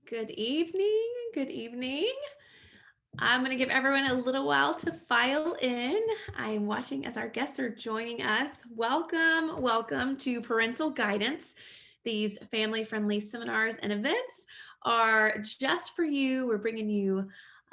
Good evening. Good evening. I'm going to give everyone a little while to file in. I'm watching as our guests are joining us. Welcome to Parental Guidance. These family-friendly seminars and events are just for you. We're bringing you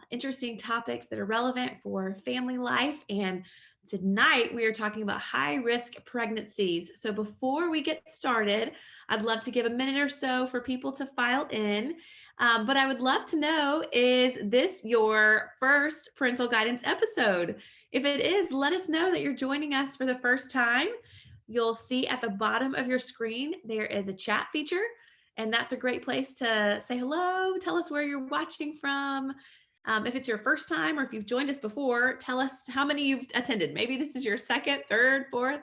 interesting topics that are relevant for family life. And tonight we are talking about high-risk pregnancies. So before we get started, I'd love to give a minute or so for people to file in. But I would love to know, is this your first parental guidance episode? If it is, let us know that you're joining us for the first time. You'll see at the bottom of your screen, there is a chat feature, and that's a great place to say hello, tell us where you're watching from. If it's your first time or if you've joined us before, tell us how many you've attended. Maybe this is your second, third, fourth.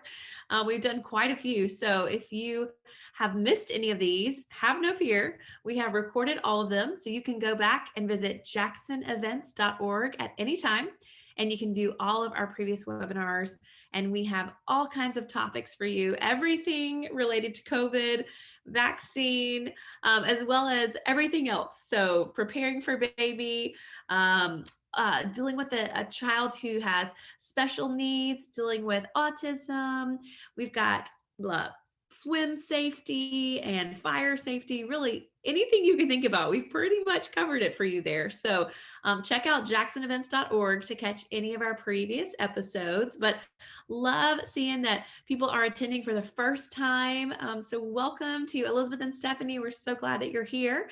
We've done quite a few. So if you have missed any of these, have no fear. We have recorded all of them. So you can go back and visit jacksonevents.org at any time. And you can view all of our previous webinars. And we have all kinds of topics for you, everything related to COVID, vaccine, as well as everything else. So preparing for baby, dealing with a child who has special needs, dealing with autism. We've got swim safety and fire safety, really anything you can think about. We've pretty much covered it for you there. So check out jacksonevents.org to catch any of our previous episodes, but love seeing that people are attending for the first time. So welcome to Elizabeth and Stephanie. We're so glad that you're here.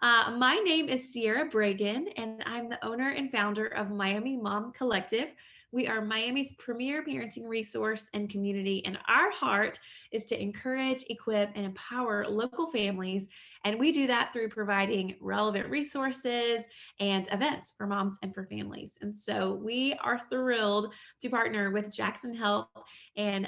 My name is Sierra Bragan, and I'm the owner and founder of Miami Mom Collective. We are Miami's premier parenting resource and community, and our heart is to encourage, equip, and empower local families. And we do that through providing relevant resources and events for moms and for families. And so we are thrilled to partner with Jackson Health. And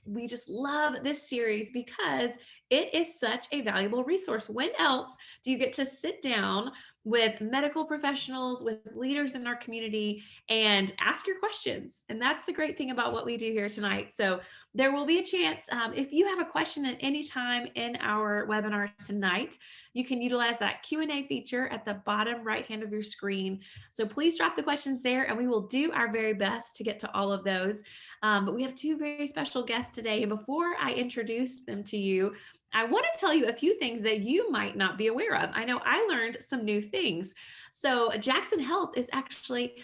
we just love this series because it is such a valuable resource. When else do you get to sit down with medical professionals, with leaders in our community, and ask your questions? And that's the great thing about what we do here tonight. So there will be a chance, if you have a question at any time in our webinar tonight, you can utilize that Q&A feature at the bottom right hand of your screen. So please drop the questions there, and we will do our very best to get to all of those. But we have two very special guests today. And before I introduce them to you, I want to tell you a few things that you might not be aware of. I know I learned some new things. So Jackson Health is actually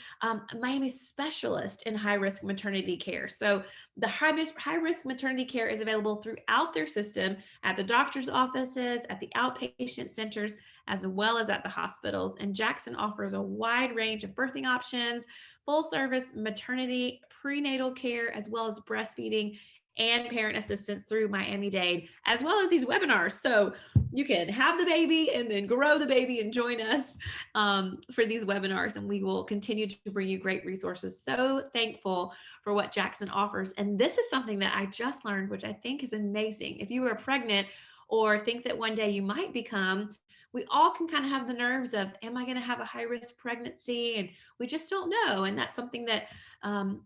Miami's specialist in high-risk maternity care. So the high-risk maternity care is available throughout their system at the doctor's offices, at the outpatient centers, as well as at the hospitals. And Jackson offers a wide range of birthing options, full-service maternity, prenatal care, as well as breastfeeding and parent assistance through Miami-Dade, as well as these webinars. So you can have the baby and then grow the baby and join us for these webinars, and we will continue to bring you great resources. So thankful for what Jackson offers. And this is something that I just learned, which I think is amazing. If you are pregnant or think that one day you might become, we all can kind of have the nerves of, am I going to have a high-risk pregnancy? And we just don't know. And that's something that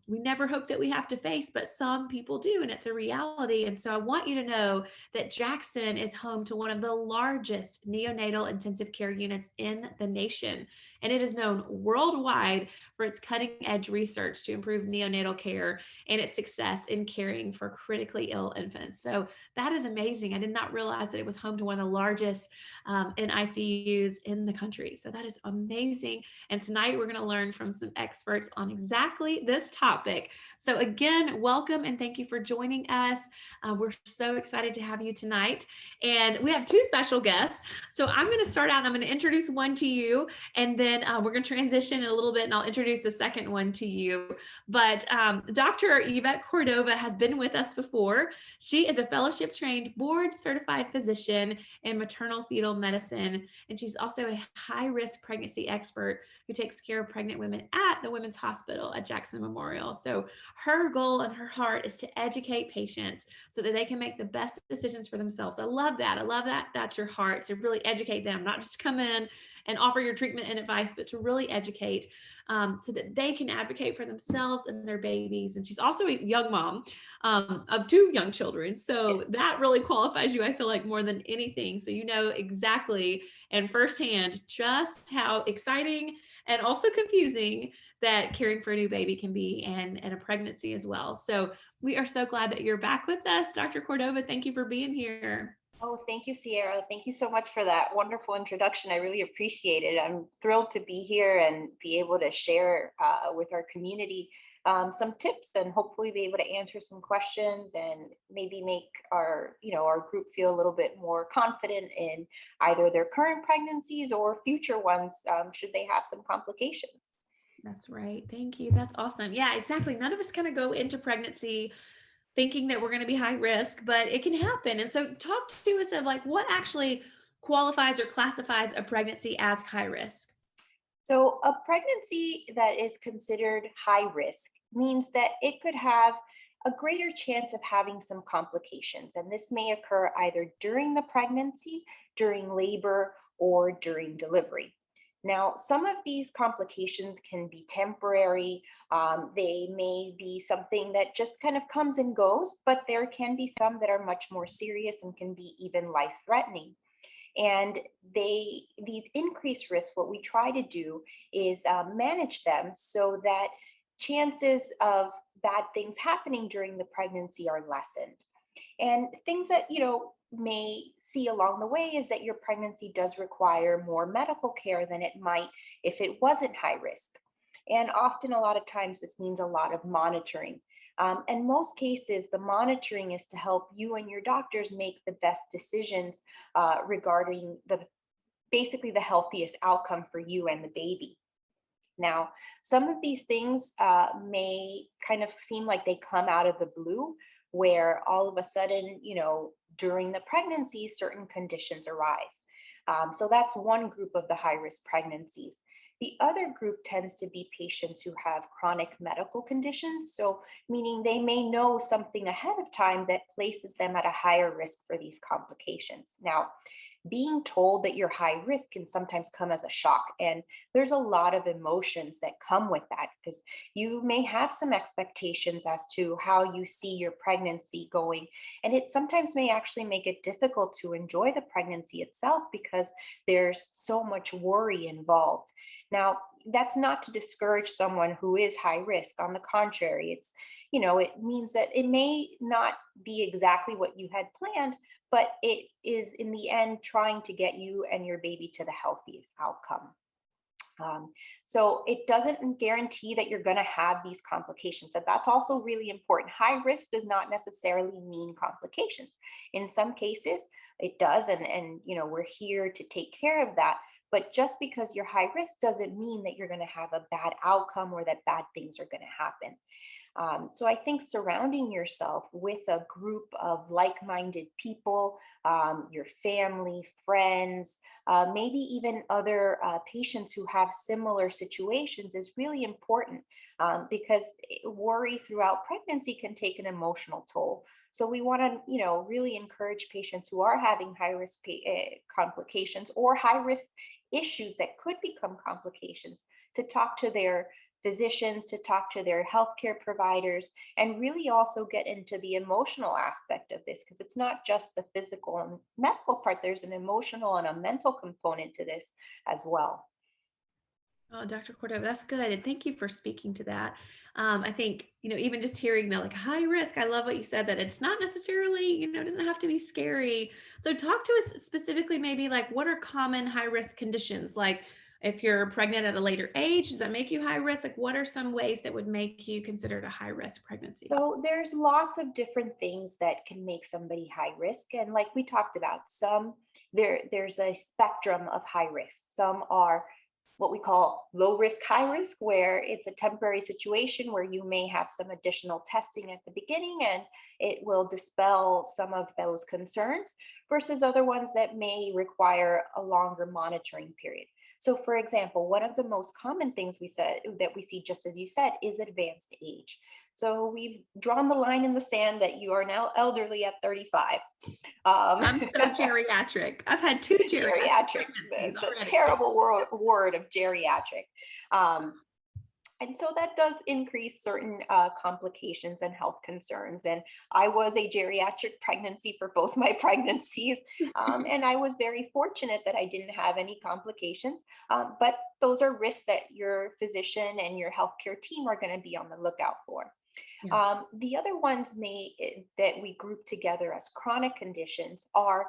we never hope that we have to face, but some people do, and it's a reality. And so I want you to know that Jackson is home to one of the largest neonatal intensive care units in the nation. And it is known worldwide for its cutting-edge research to improve neonatal care and its success in caring for critically ill infants. So that is amazing. I did not realize that it was home to one of the largest in ICUs in the country. So that is amazing. And tonight we're going to learn from some experts on exactly this topic. So again, welcome and thank you for joining us. We're so excited to have you tonight. And we have two special guests. So I'm going to start out and I'm going to introduce one to you, and then we're going to transition in a little bit and I'll introduce the second one to you. But Dr. Yvette Cordova has been with us before. She is a fellowship trained board certified physician in maternal-fetal medicine, and she's also a high-risk pregnancy expert who takes care of pregnant women at the Women's Hospital at Jackson Memorial. So her goal and her heart is to educate patients so that they can make the best decisions for themselves. I love that. I love that that's your heart, to really educate them, not just come in and offer your treatment and advice, but to really educate so that they can advocate for themselves and their babies. And she's also a young mom of two young children. So that really qualifies you, I feel like, more than anything. So you know exactly and firsthand just how exciting and also confusing that caring for a new baby can be, and a pregnancy as well. So we are so glad that you're back with us. Dr. Cordova, thank you for being here. Oh, thank you, Sierra. Thank you so much for that wonderful introduction. I really appreciate it. I'm thrilled to be here and be able to share with our community some tips, and hopefully be able to answer some questions and maybe make our group feel a little bit more confident in either their current pregnancies or future ones, should they have some complications. That's right. Thank you. That's awesome. Yeah, exactly. None of us kind of go into pregnancy thinking that we're going to be high risk, but it can happen. And so talk to us of like what actually qualifies or classifies a pregnancy as high risk. So, a pregnancy that is considered high risk means that it could have a greater chance of having some complications. And this may occur either during the pregnancy, during labor, or during delivery. Now, some of these complications can be temporary. They may be something that just kind of comes and goes, but there can be some that are much more serious and can be even life threatening. And these increased risks, what we try to do is manage them so that chances of bad things happening during the pregnancy are lessened. And things that may see along the way is that your pregnancy does require more medical care than it might if it wasn't high risk. And often, a lot of times, this means a lot of monitoring. In most cases, the monitoring is to help you and your doctors make the best decisions regarding basically the healthiest outcome for you and the baby. Now, some of these things may kind of seem like they come out of the blue, where all of a sudden, during the pregnancy, certain conditions arise. So that's one group of the high risk pregnancies. The other group tends to be patients who have chronic medical conditions. So, meaning they may know something ahead of time that places them at a higher risk for these complications. Now, being told that you're high risk can sometimes come as a shock. And there's a lot of emotions that come with that, because you may have some expectations as to how you see your pregnancy going. And it sometimes may actually make it difficult to enjoy the pregnancy itself because there's so much worry involved. Now, that's not to discourage someone who is high risk. On the contrary, it means that it may not be exactly what you had planned, but it is in the end trying to get you and your baby to the healthiest outcome. So it doesn't guarantee that you're going to have these complications. And that's also really important. High risk does not necessarily mean complications. In some cases, it does. And we're here to take care of that. But just because you're high risk doesn't mean that you're going to have a bad outcome or that bad things are going to happen. So I think surrounding yourself with a group of like-minded people, your family, friends, maybe even other patients who have similar situations is really important, because worry throughout pregnancy can take an emotional toll. So we want to, really encourage patients who are having high-risk complications or high-risk issues that could become complications to talk to their physicians, to talk to their healthcare providers, and really also get into the emotional aspect of this, because it's not just the physical and medical part, there's an emotional and a mental component to this as well. Oh, Dr. Cordova, that's good. And thank you for speaking to that. I think, even just hearing the like high risk, I love what you said, that it's not necessarily, it doesn't have to be scary. So talk to us specifically, maybe like what are common high risk conditions? Like if you're pregnant at a later age, does that make you high risk? Like what are some ways that would make you considered a high risk pregnancy? So there's lots of different things that can make somebody high risk. And like we talked about, there's a spectrum of high risk. Some are what we call low risk, high risk, where it's a temporary situation where you may have some additional testing at the beginning and it will dispel some of those concerns, versus other ones that may require a longer monitoring period. So for example, one of the most common things we see, just as you said, is advanced age. So we've drawn the line in the sand that you are now elderly at 35. I'm so geriatric. I've had 2 geriatric pregnancies the already. terrible word of geriatric. And so that does increase certain complications and health concerns. And I was a geriatric pregnancy for both my pregnancies. And I was very fortunate that I didn't have any complications. But those are risks that your physician and your healthcare team are going to be on the lookout for. Yeah. The other ones that we group together as chronic conditions are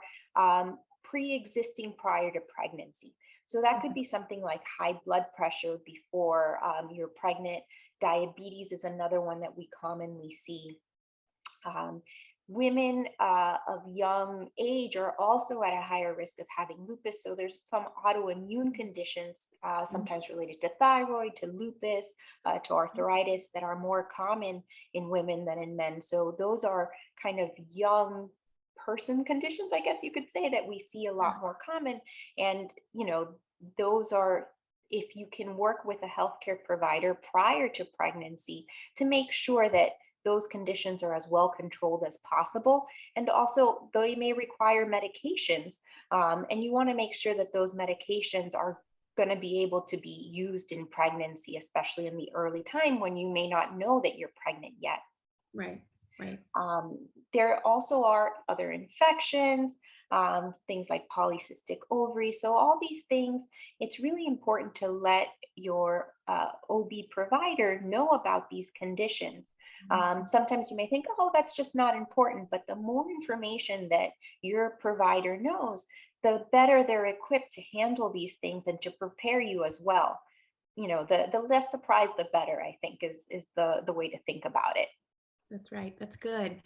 pre-existing prior to pregnancy. So that could be something like high blood pressure before you're pregnant. Diabetes is another one that we commonly see. Um, Women of young age are also at a higher risk of having lupus. So there's some autoimmune conditions, sometimes related to thyroid, to lupus, to arthritis, that are more common in women than in men. So those are kind of young person conditions, I guess you could say, that we see a lot more common. And, those are, if you can work with a healthcare provider prior to pregnancy to make sure that those conditions are as well controlled as possible. And also, they may require medications, and you want to make sure that those medications are going to be able to be used in pregnancy, especially in the early time when you may not know that you're pregnant yet. Right. Right. There also are other infections, things like polycystic ovaries. So all these things, it's really important to let your OB provider know about these conditions. Sometimes you may think, oh, that's just not important, but the more information that your provider knows, the better they're equipped to handle these things and to prepare you as well. The less surprised, the better, I think, is the way to think about it. That's right. That's good.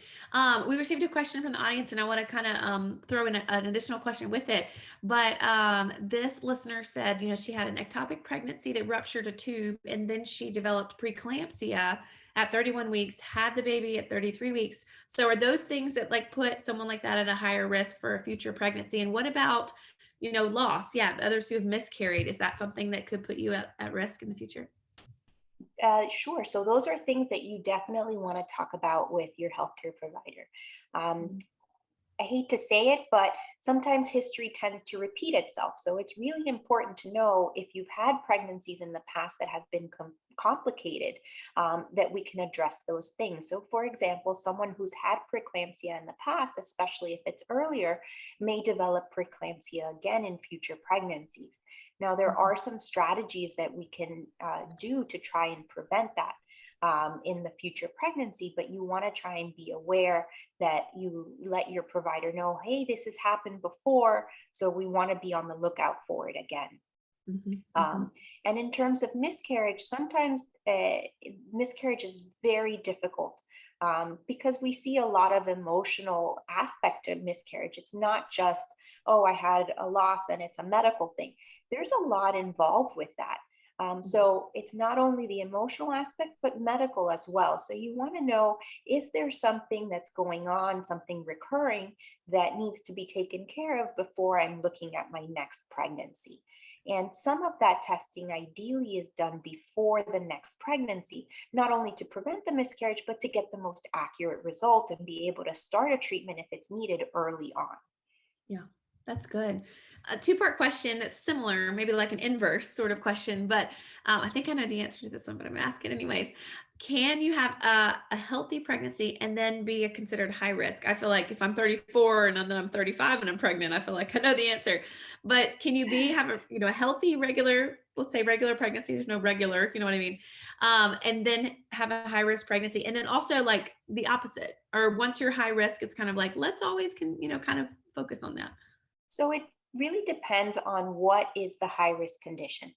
We received a question from the audience, and I want to kind of throw in an additional question with it. But this listener said, she had an ectopic pregnancy that ruptured a tube, and then she developed preeclampsia at 31 weeks, had the baby at 33 weeks. So are those things that put someone like that at a higher risk for a future pregnancy? And what about, loss? Yeah, others who have miscarried. Is that something that could put you at risk in the future? Sure. So those are things that you definitely want to talk about with your healthcare provider. Um, Mhm. I hate to say it, but sometimes history tends to repeat itself. So it's really important to know if you've had pregnancies in the past that have been complicated, that we can address those things. So, for example, someone who's had preeclampsia in the past, especially if it's earlier, may develop preeclampsia again in future pregnancies. Now, there are some strategies that we can do to try and prevent that in the future pregnancy, but you want to try and be aware that you let your provider know, hey, this has happened before, so we want to be on the lookout for it again. Mhm. Mhm. Um, and in terms of miscarriage, sometimes miscarriage is very difficult because we see a lot of emotional aspect of miscarriage. It's not just, oh, I had a loss and it's a medical thing. There's a lot involved with that. So it's not only the emotional aspect, but medical as well. So you want to know, is there something that's going on, something recurring that needs to be taken care of before I'm looking at my next pregnancy? And some of that testing ideally is done before the next pregnancy, not only to prevent the miscarriage, but to get the most accurate result and be able to start a treatment if it's needed early on. Yeah, that's good. A two-part question that's similar, maybe like an inverse sort of question, but I think I know the answer to this one, but I'm gonna ask it anyways. Can you have a healthy pregnancy and then be a considered high risk? I feel like if I'm 34 and then I'm 35 and I'm pregnant, I feel like I know the answer. But can you have a healthy, regular, let's say regular pregnancy? There's no regular, you know what I mean? And then have a high risk pregnancy, and then also like the opposite, or once you're high risk, it's kind of like let's always kind of focus on that. So it really depends on what is the high risk condition.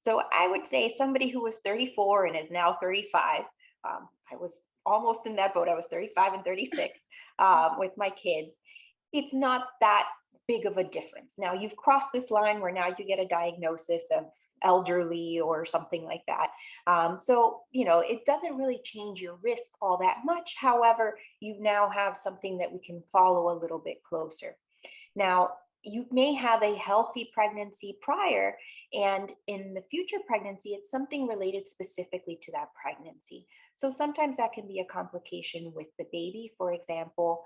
So I would say somebody who was 34 and is now 35, I was almost in that boat. I was 35 and 36 with my kids. It's not that big of a difference. Now you've crossed this line where now you get a diagnosis of elderly or something like that. So, it doesn't really change your risk all that much. However, you now have something that we can follow a little bit closer. Now, you may have a healthy pregnancy prior, and in the future pregnancy, it's something related specifically to that pregnancy. So sometimes that can be a complication with the baby, for example,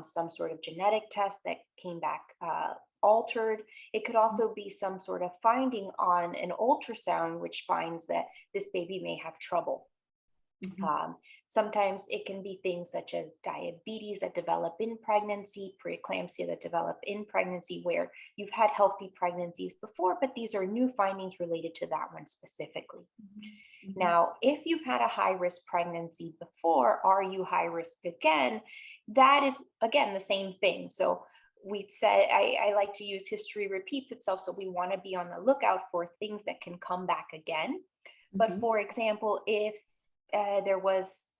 some sort of genetic test that came back altered. It could also be some sort of finding on an ultrasound, which finds that this baby may have trouble. Mhm. Um, Sometimes it can be things such as diabetes that develop in pregnancy, preeclampsia that develop in pregnancy, where you've had healthy pregnancies before, but these are new findings related to that one specifically. Mhm. Mhm. Now, if you've had a high risk pregnancy before, are you high risk again? That is, again, the same thing. So we said, I like to use history repeats itself. So we want to be on the lookout for things that can come back again. But Mhm. for example, if there was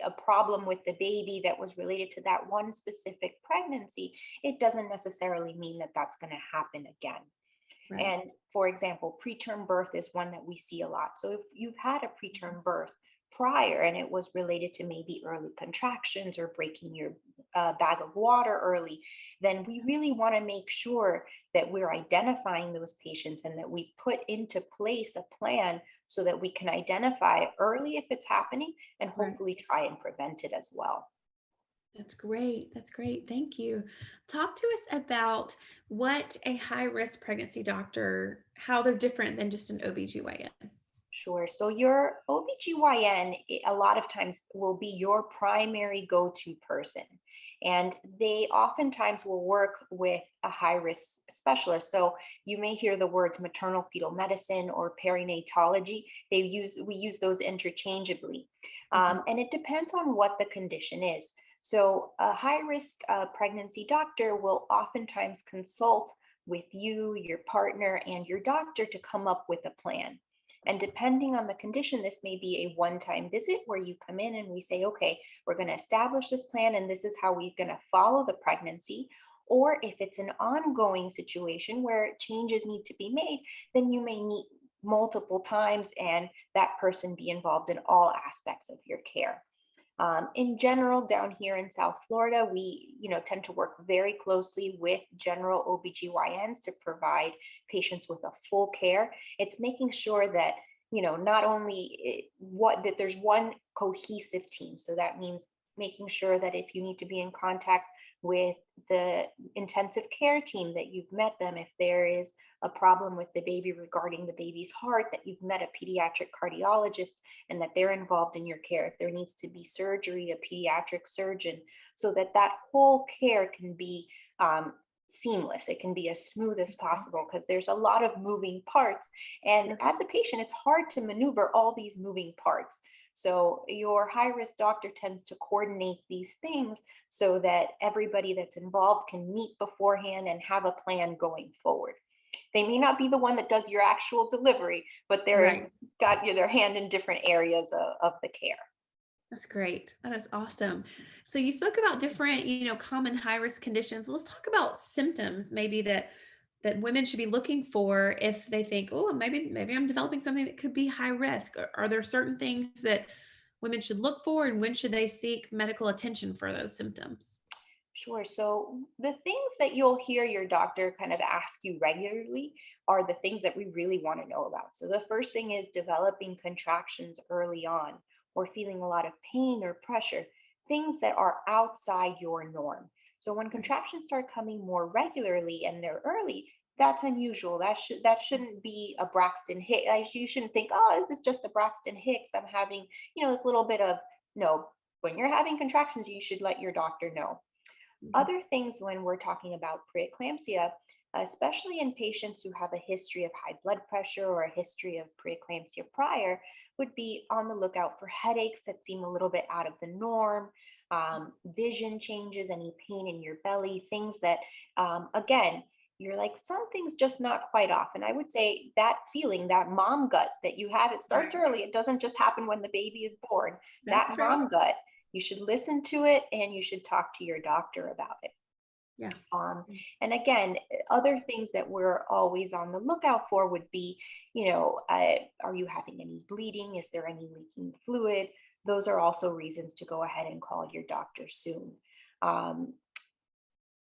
a problem with the baby that was related to that one specific pregnancy, it doesn't necessarily mean that that's going to happen again. Right. And for example, preterm birth is one that we see a lot. So if you've had a preterm birth prior and it was related to maybe early contractions or breaking your bag of water early, then we really want to make sure that we're identifying those patients and that we put into place a plan so that we can identify early if it's happening and Right. hopefully try and prevent it as well. That's great. That's great. Thank you. Talk to us about what a high risk pregnancy doctor, how they're different than just an OBGYN. Sure. So your OBGYN, a lot of times will be your primary go-to person. And they oftentimes will work with a high-risk specialist. So you may hear the words maternal-fetal medicine or perinatology. We use those interchangeably. Mhm. And it depends on what the condition is. So a high-risk pregnancy doctor will oftentimes consult with you, your partner, and your doctor to come up with a plan. And depending on the condition, this may be a one-time visit where you come in and we say, okay, we're going to establish this plan and this is how we're going to follow the pregnancy. Or if it's an ongoing situation where changes need to be made, then you may meet multiple times and that person be involved in all aspects of your care. In general, down here in South Florida, we tend to work very closely with general OBGYNs to provide patients with a full care. It's making sure that not only that there's one cohesive team. So that means making sure that if you need to be in contact with the intensive care team, that you've met them. If there is a problem with the baby regarding the baby's heart, that you've met a pediatric cardiologist and that they're involved in your care. If there needs to be surgery, a pediatric surgeon, so that that whole care can be seamless. It can be as smooth as possible because there's a lot of moving parts. And Yes. as a patient, it's hard to maneuver all these moving parts. So your high risk doctor tends to coordinate these things so that everybody that's involved can meet beforehand and have a plan going forward. They may not be the one that does your actual delivery, but they're Right. got their hand in different areas of the care. That's great. That is awesome. So you spoke about different, common high risk conditions. Let's talk about symptoms maybe that women should be looking for if they think, oh, maybe I'm developing something that could be high risk. Are there certain things that women should look for and when should they seek medical attention for those symptoms? Sure. So the things that you'll hear your doctor kind of ask you regularly are the things that we really want to know about. So the first thing is developing contractions early on or feeling a lot of pain or pressure, things that are outside your norm. So when Right. contractions start coming more regularly and they're early, that's unusual. That shouldn't be a Braxton Hicks. You shouldn't think, oh, this is just a Braxton Hicks. I'm having, this little bit of no. When you're having contractions, you should let your doctor know. Mhm. Other things when we're talking about preeclampsia, especially in patients who have a history of high blood pressure or a history of preeclampsia prior, would be on the lookout for headaches that seem a little bit out of the norm, vision changes, any pain in your belly, things that, again, you're like, something's just not quite off. And I would say that feeling, that mom gut that you have, it starts Right. early. It doesn't just happen when the baby is born. That That's right. mom gut, you should listen to it and you should talk to your doctor about it. Yeah. Um, and again, other things that we're always on the lookout for would be, are you having any bleeding? Is there any leaking fluid? Those are also reasons to go ahead and call your doctor soon. Um,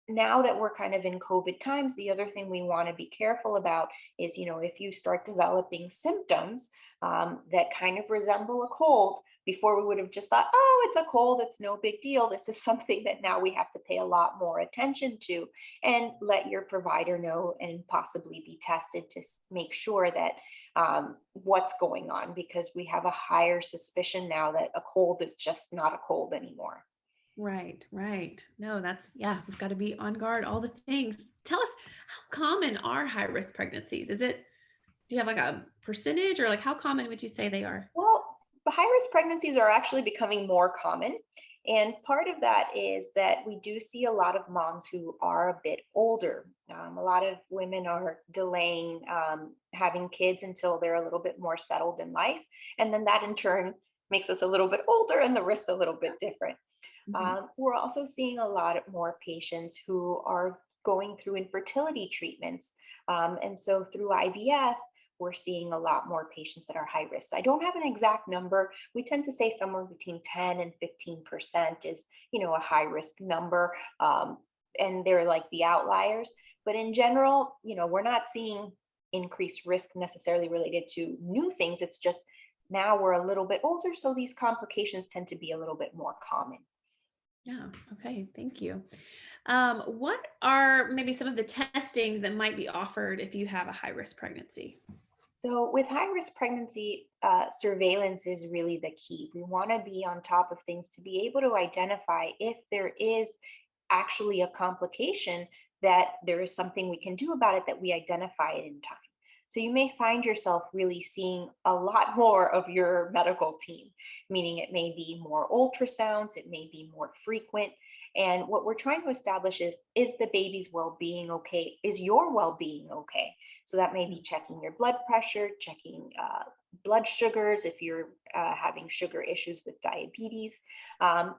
Now that we're kind of in COVID times, the other thing we want to be careful about is, if you start developing symptoms that kind of resemble a cold, Before we would have just thought, oh, it's a cold, it's no big deal. This is something that now we have to pay a lot more attention to, and let your provider know and possibly be tested to make sure that what's going on, because we have a higher suspicion now that a cold is just not a cold anymore. Right, right. No, yeah, we've got to be on guard, all the things. Tell us, how common are high risk pregnancies? Do you have like a percentage, or like how common would you say they are? Well, the high risk pregnancies are actually becoming more common. And part of that is that we do see a lot of moms who are a bit older. A lot of women are delaying having kids until they're a little bit more settled in life. And then that in turn makes us a little bit older and the risks a little bit different. Mhm. We're also seeing a lot more patients who are going through infertility treatments. And so through IVF, we're seeing a lot more patients that are high risk. So I don't have an exact number. We tend to say somewhere between 10 and 15% is, a high risk number. And they're like the outliers. But in general, we're not seeing increased risk necessarily related to new things. It's just now we're a little bit older, so these complications tend to be a little bit more common. Yeah. Okay. Thank you. What are maybe some of the testings that might be offered if you have a high risk pregnancy? So, with high risk pregnancy, surveillance is really the key. We want to be on top of things to be able to identify if there is actually a complication, that there is something we can do about it, that we identify it in time. So, you may find yourself really seeing a lot more of your medical team, meaning it may be more ultrasounds, it may be more frequent. And what we're trying to establish is the baby's well being okay? Is your well being okay? So that may be checking your blood pressure, checking blood sugars if you're having sugar issues with diabetes.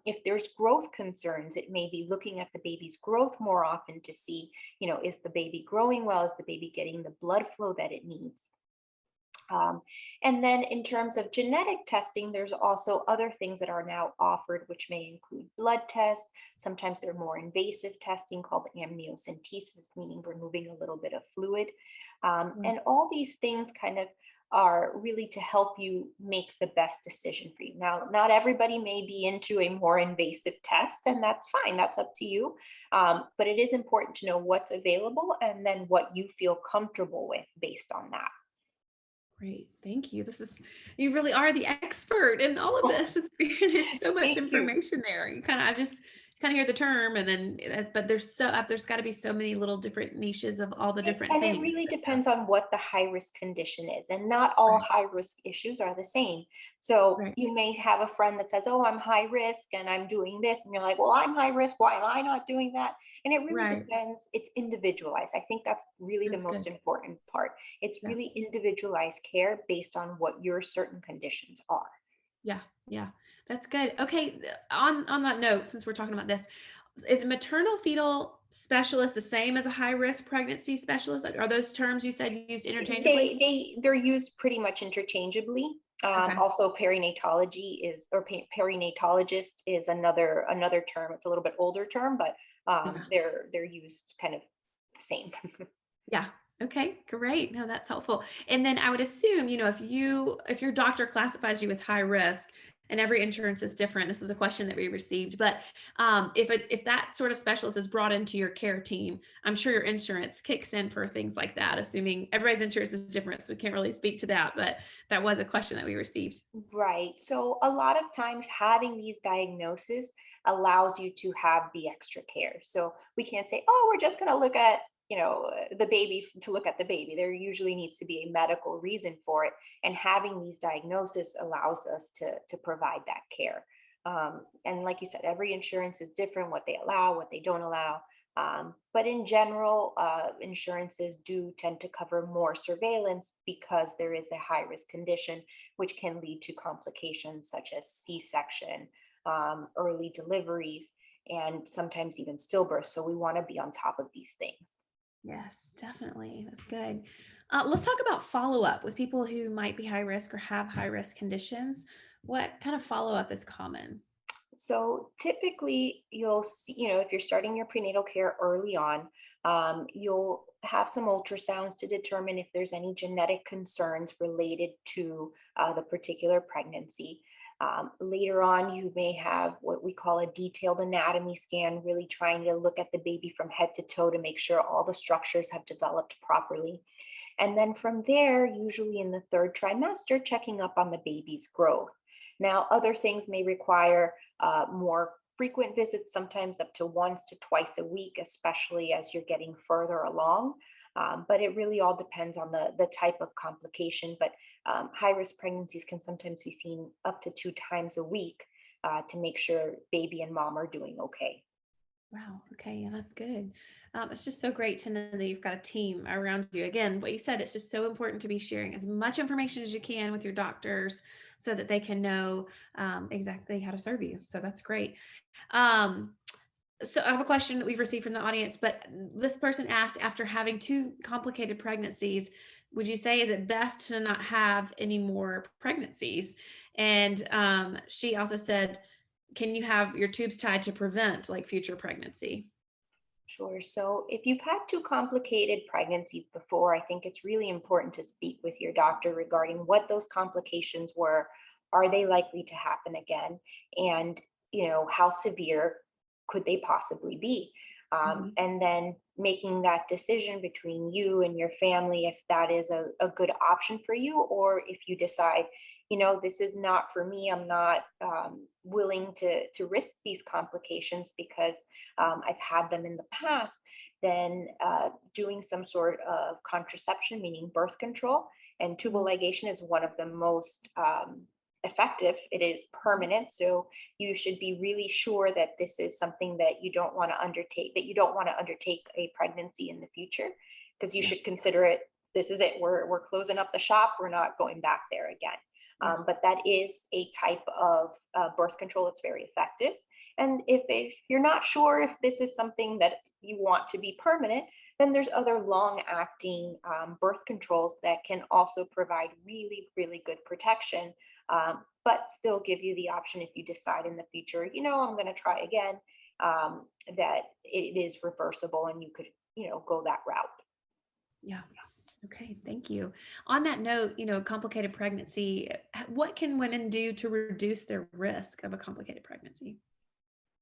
If there's growth concerns, it may be looking at the baby's growth more often to see, is the baby growing well? Is the baby getting the blood flow that it needs? Um, and then in terms of genetic testing, there's also other things that are now offered, which may include blood tests. Sometimes they're more invasive testing called amniocentesis, meaning removing a little bit of fluid. Right. And all these things kind of are really to help you make the best decision for you. Now, not everybody may be into a more invasive test, and that's fine. That's up to you. But it is important to know what's available and then what you feel comfortable with based on that. Great. Thank you. You really are the expert in all of this. There's so much Thank you. information there. I just kind of hear the term, and then, but there's got to be so many little different niches of all the different And it things. really depends on what the high risk condition is. And not all Right. high risk issues are the same. So Right. you may have a friend that says, oh, I'm high risk and I'm doing this. And you're like, well, I'm high risk. Why am I not doing that? And it really Right. depends. It's individualized. I think that's really the That's most good. important part. It's Yeah. really individualized care based on what your certain conditions are. Yeah. Yeah. That's good. Okay. On that note, since we're talking about this, is a maternal fetal specialist the same as a high risk pregnancy specialist? Are those terms you said used interchangeably? They're used pretty much interchangeably. Okay. Also, perinatology is, or perinatologist is another term. It's a little bit older term, but Yeah. they're used kind of the same. Yeah. Okay, great. No, that's helpful. And then I would assume, if your doctor classifies you as high risk, and every insurance is different. This is a question that we received, but if that sort of specialist is brought into your care team, I'm sure your insurance kicks in for things like that. Assuming everybody's insurance is different, so we can't really speak to that. But that was a question that we received. Right. So a lot of times having these diagnoses allows you to have the extra care. So we can't say, oh, we're just going to look at, the baby to look at the baby. There usually needs to be a medical reason for it. And having these diagnoses allows us to provide that care. And like you said, every insurance is different, what they allow, what they don't allow. But in general, insurances do tend to cover more surveillance because there is a high risk condition, which can lead to complications such as C-section, early deliveries, and sometimes even stillbirth. So we want to be on top of these things. Yes, definitely. That's good. Let's talk about follow up with people who might be high risk or have high risk conditions. What kind of follow up is common? So typically, you'll see, if you're starting your prenatal care early on, you'll have some ultrasounds to determine if there's any genetic concerns related to the particular pregnancy. Later on, you may have what we call a detailed anatomy scan, really trying to look at the baby from head to toe to make sure all the structures have developed properly. And then from there, usually in the third trimester, checking up on the baby's growth. Now, other things may require more frequent visits, sometimes up to once to twice a week, especially as you're getting further along. But it really all depends on the type of complication. But high-risk pregnancies can sometimes be seen up to 2 times a week to make sure baby and mom are doing okay. Wow. Okay. Yeah, that's good. It's just so great to know that you've got a team around you. Again, what you said, it's just so important to be sharing as much information as you can with your doctors so that they can know exactly how to serve you. So that's great. Um, so I have a question that we've received from the audience, but this person asked, after having 2 complicated pregnancies, would you say is it best to not have any more pregnancies? And she also said, can you have your tubes tied to prevent like future pregnancy? Sure. So if you've had 2 complicated pregnancies before, I think it's really important to speak with your doctor regarding what those complications were. Are they likely to happen again? And, how severe could they possibly be? Mhm. And then making that decision between you and your family, if that is a good option for you, or if you decide, this is not for me, I'm not willing to risk these complications because I've had them in the past, then doing some sort of contraception, meaning birth control, and tubal Mhm. ligation is one of the most effective. It is permanent, so you should be really sure that this is something that you don't want to undertake, that you don't want to undertake a pregnancy in the future, because you Yeah. should consider it. This is it. We're closing up the shop. We're not going back there again. Yeah. But that is a type of birth control that's very effective. And if you're not sure if this is something that you want to be permanent, then there's other long acting birth controls that can also provide really, really good protection, but still give you the option if you decide in the future, I'm going to try again, that it is reversible and you could, go that route. Yeah. Okay, thank you. On that note, complicated pregnancy, what can women do to reduce their risk of a complicated pregnancy?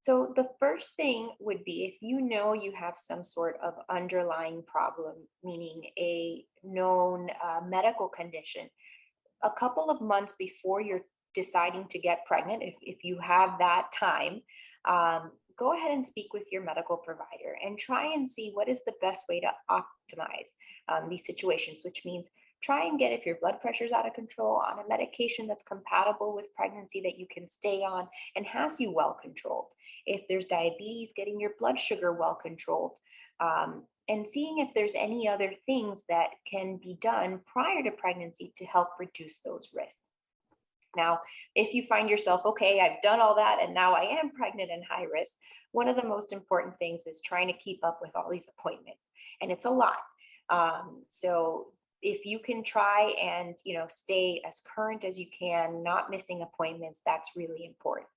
So the first thing would be if you know you have some sort of underlying problem, meaning a known medical condition, a couple of months before you're deciding to get pregnant, if you have that time, go ahead and speak with your medical provider and try and see what is the best way to optimize these situations, which means try and get, if your blood pressure is out of control, on a medication that's compatible with pregnancy that you can stay on and has you well controlled. If there's diabetes, getting your blood sugar well controlled. And seeing if there's any other things that can be done prior to pregnancy to help reduce those risks. Now, if you find yourself, okay, I've done all that and now I am pregnant and high risk, one of the most important things is trying to keep up with all these appointments. And it's a lot. So if you can try and, stay as current as you can, not missing appointments, that's really important.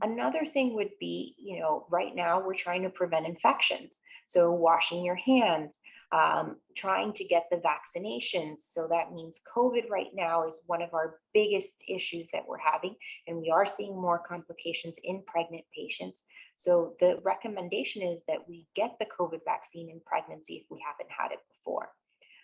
Another thing would be, right now we're trying to prevent infections. So washing your hands, trying to get the vaccinations. So that means COVID right now is one of our biggest issues that we're having, and we are seeing more complications in pregnant patients. So the recommendation is that we get the COVID vaccine in pregnancy if we haven't had it before.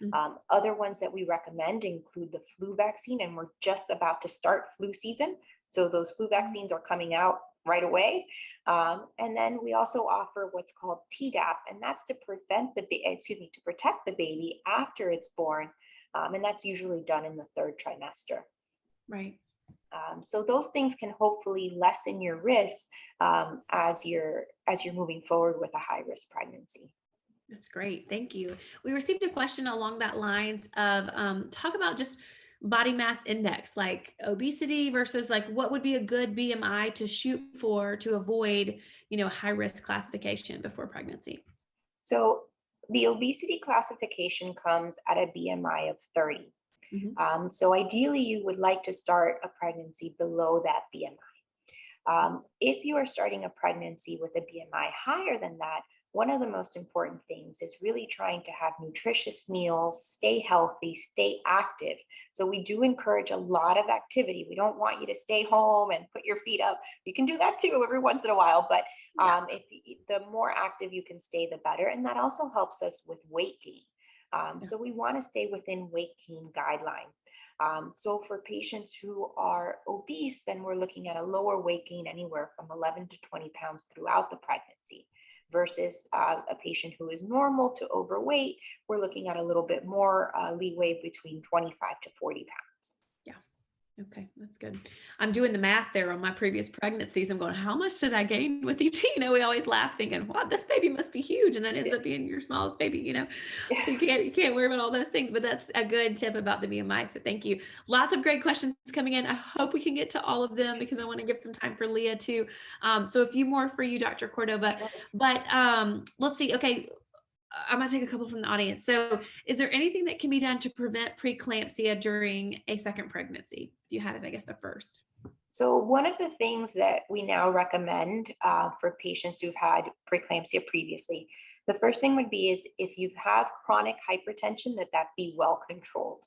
Mm. Other ones that we recommend include the flu vaccine, and we're just about to start flu season. So those flu vaccines are coming out right away. And then we also offer what's called Tdap, and that's to to protect the baby after it's born. And that's usually done in the third trimester. Right. So those things can hopefully lessen your risk as you're moving forward with a high risk pregnancy. That's great. Thank you. We received a question along that lines of talk about just body mass index, like obesity versus like what would be a good BMI to shoot for to avoid, high risk classification before pregnancy. So the obesity classification comes at a BMI of 30. Mhm. So ideally, you would like to start a pregnancy below that BMI. If you are starting a pregnancy with a BMI higher than that, one of the most important things is really trying to have nutritious meals, stay healthy, stay active. So we do encourage a lot of activity. We don't want you to stay home and put your feet up. You can do that too every once in a while, but if the more active you can stay, the better. And that also helps us with weight gain. So we want to stay within weight gain guidelines. So for patients who are obese, then we're looking at a lower weight gain anywhere from 11 to 20 pounds throughout the pregnancy versus a patient who is normal to overweight. We're looking at a little bit more leeway between 25 to 40 pounds. Okay, that's good. I'm doing the math there on my previous pregnancies. I'm going, how much did I gain with each? We always laugh thinking, wow, this baby must be huge. And then ends up being your smallest baby, so you can't worry about all those things, but that's a good tip about the BMI. So thank you. Lots of great questions coming in. I hope we can get to all of them because I want to give some time for Leah too. So a few more for you, Dr. Cordova, but let's see. Okay. I'm going to take a couple from the audience. So is there anything that can be done to prevent preeclampsia during a second pregnancy? If you had it, I guess the first. So one of the things that we now recommend for patients who've had preeclampsia previously, the first thing would be is if you have chronic hypertension, that be well controlled.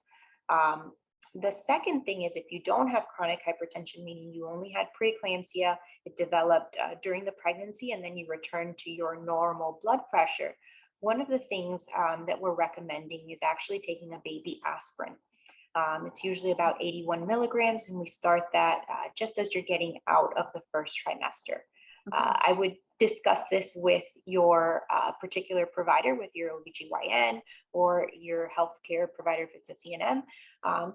The second thing is if you don't have chronic hypertension, meaning you only had preeclampsia, it developed during the pregnancy, and then you return to your normal blood pressure. One of the things that we're recommending is actually taking a baby aspirin. It's usually about 81 milligrams, and we start that just as you're getting out of the first trimester. I would discuss this with your particular provider, with your OBGYN or your healthcare provider if it's a CNM,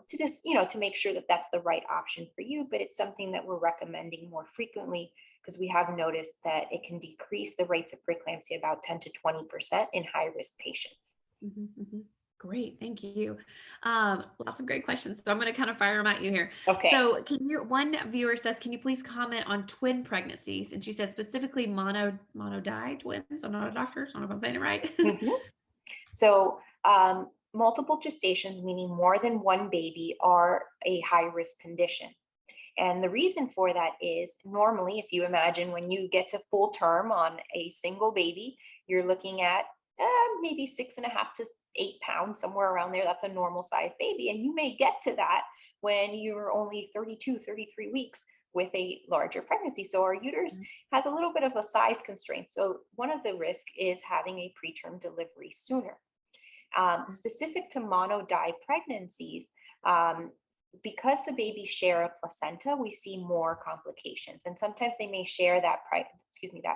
to just, to make sure that that's the right option for you. But it's something that we're recommending more frequently because we have noticed that it can decrease the rates of preeclampsia about 10 to 20% in high-risk patients. Great, thank you. Lots of great questions. So I'm going to kind of fire them at you here. Okay. So one viewer says, can you please comment on twin pregnancies? And she said specifically monodi twins. I'm not a doctor, so I don't know if I'm saying it right. So multiple gestations, meaning more than one baby, are a high-risk condition. And the reason for that is normally, if you imagine when you get to full term on a single baby, you're looking at maybe 6.5 to 8 pounds, somewhere around there. That's a normal size baby. And you may get to that when you're only 32, 33 weeks with a larger pregnancy. So our uterus has a little bit of a size constraint. So one of the risks is having a preterm delivery sooner. Specific to monodi pregnancies, because the babies share a placenta, we see more complications. And sometimes they may share that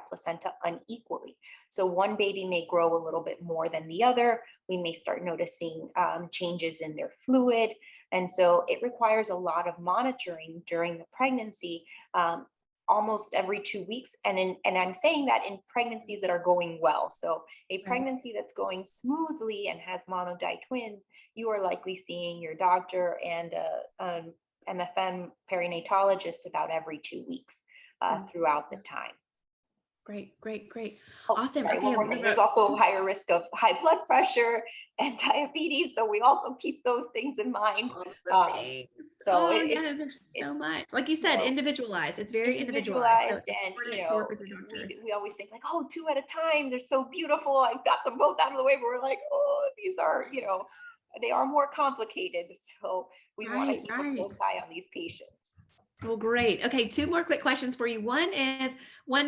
placenta unequally. So one baby may grow a little bit more than the other. We may start noticing changes in their fluid. And so it requires a lot of monitoring during the pregnancy, almost every 2 weeks. And I'm saying that in pregnancies that are going well. So a pregnancy that's going smoothly and has monodi twins, you are likely seeing your doctor and an MFM perinatologist about every 2 weeks throughout the time. Great. Awesome. Okay, there's also a higher risk of high blood pressure and diabetes. So we also keep those things in mind. There's so much. Like you said, individualized. It's very individualized. So and we always think like, oh, 2 at a time. They're so beautiful. I've got them both out of the way. But we're like, oh, these are, they are more complicated. So we want to keep a close eye on these patients. Well, great. Okay, 2 more quick questions for you. One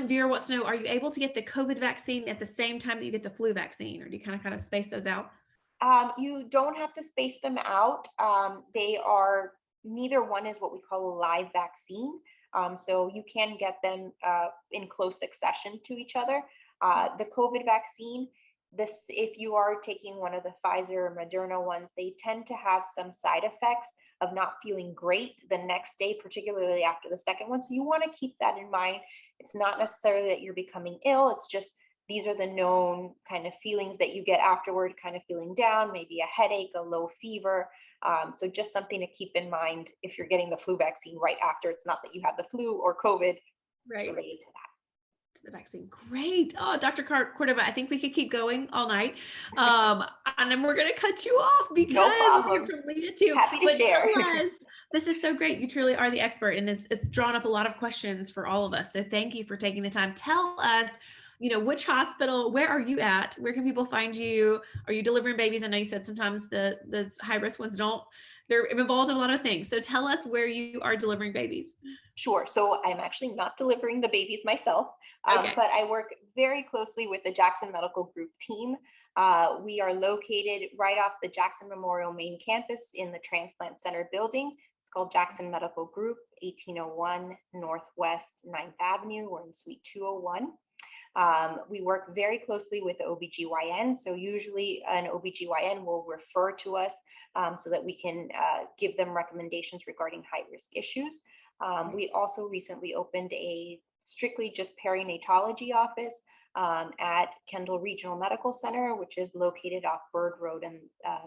viewer wants to know, are you able to get the COVID vaccine at the same time that you get the flu vaccine, or do you kind of space those out? You don't have to space them out. Neither one is what we call a live vaccine. So you can get them in close succession to each other. The COVID vaccine, if you are taking one of the Pfizer or Moderna ones, they tend to have some side effects of not feeling great the next day, particularly after the second one. So you want to keep that in mind. It's not necessarily that you're becoming ill. It's just these are the known kind of feelings that you get afterward, kind of feeling down, maybe a headache, a low fever. So just something to keep in mind if you're getting the flu vaccine right after. It's not that you have the flu or COVID related to that. The vaccine. Great. Oh, Dr. Cordova, I think we could keep going all night. And then we're going to cut you off because we're from Leah too. Happy to share. This is so great. You truly are the expert, and it's drawn up a lot of questions for all of us. So thank you for taking the time. Tell us which hospital, where are you at? Where can people find you? Are you delivering babies? I know you said sometimes the high risk ones they're involved in a lot of things. So tell us where you are delivering babies. Sure. So I'm actually not delivering the babies myself, Okay. but I work very closely with the Jackson Medical Group team. We are located right off the Jackson Memorial main campus in the Transplant Center building. It's called Jackson Medical Group, 1801 Northwest 9th Avenue. We're in Suite 201. We work very closely with the OBGYN. So usually an OBGYN will refer to us so that we can give them recommendations regarding high risk issues. We also recently opened a strictly just perinatology office at Kendall Regional Medical Center, which is located off Bird Road and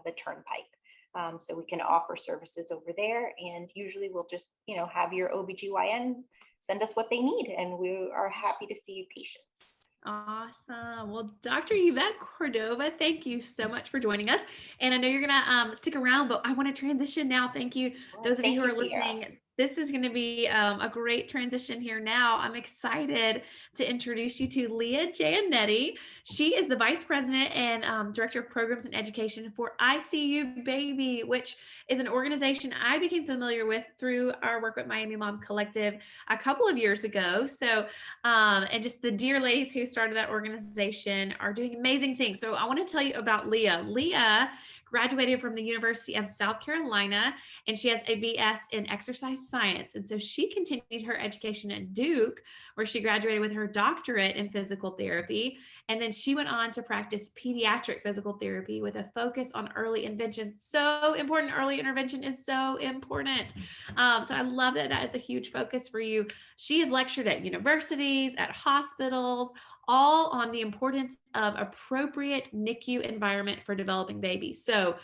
the Turnpike. So we can offer services over there, and usually we'll just, have your OBGYN send us what they need, and we are happy to see patients. Awesome. Well, Dr. Yvette Cordova, thank you so much for joining us. And I know you're going to stick around, but I want to transition now. Thank you. Those of you who are listening, this is going to be a great transition here now. I'm excited to introduce you to Leah Jayanetti. She is the Vice President and Director of Programs and Education for ICU Baby, which is an organization I became familiar with through our work with Miami Mom Collective a couple of years ago. So, and just the dear ladies who started that organization are doing amazing things. So I want to tell you about Leah. Leah graduated from the University of South Carolina, and she has a BS in exercise science. And so she continued her education at Duke, where she graduated with her doctorate in physical therapy. And then she went on to practice pediatric physical therapy with a focus on early intervention. So important. Early intervention is so important. So I love that that is a huge focus for you. She has lectured at universities, at hospitals, all on the importance of appropriate NICU environment for developing babies. So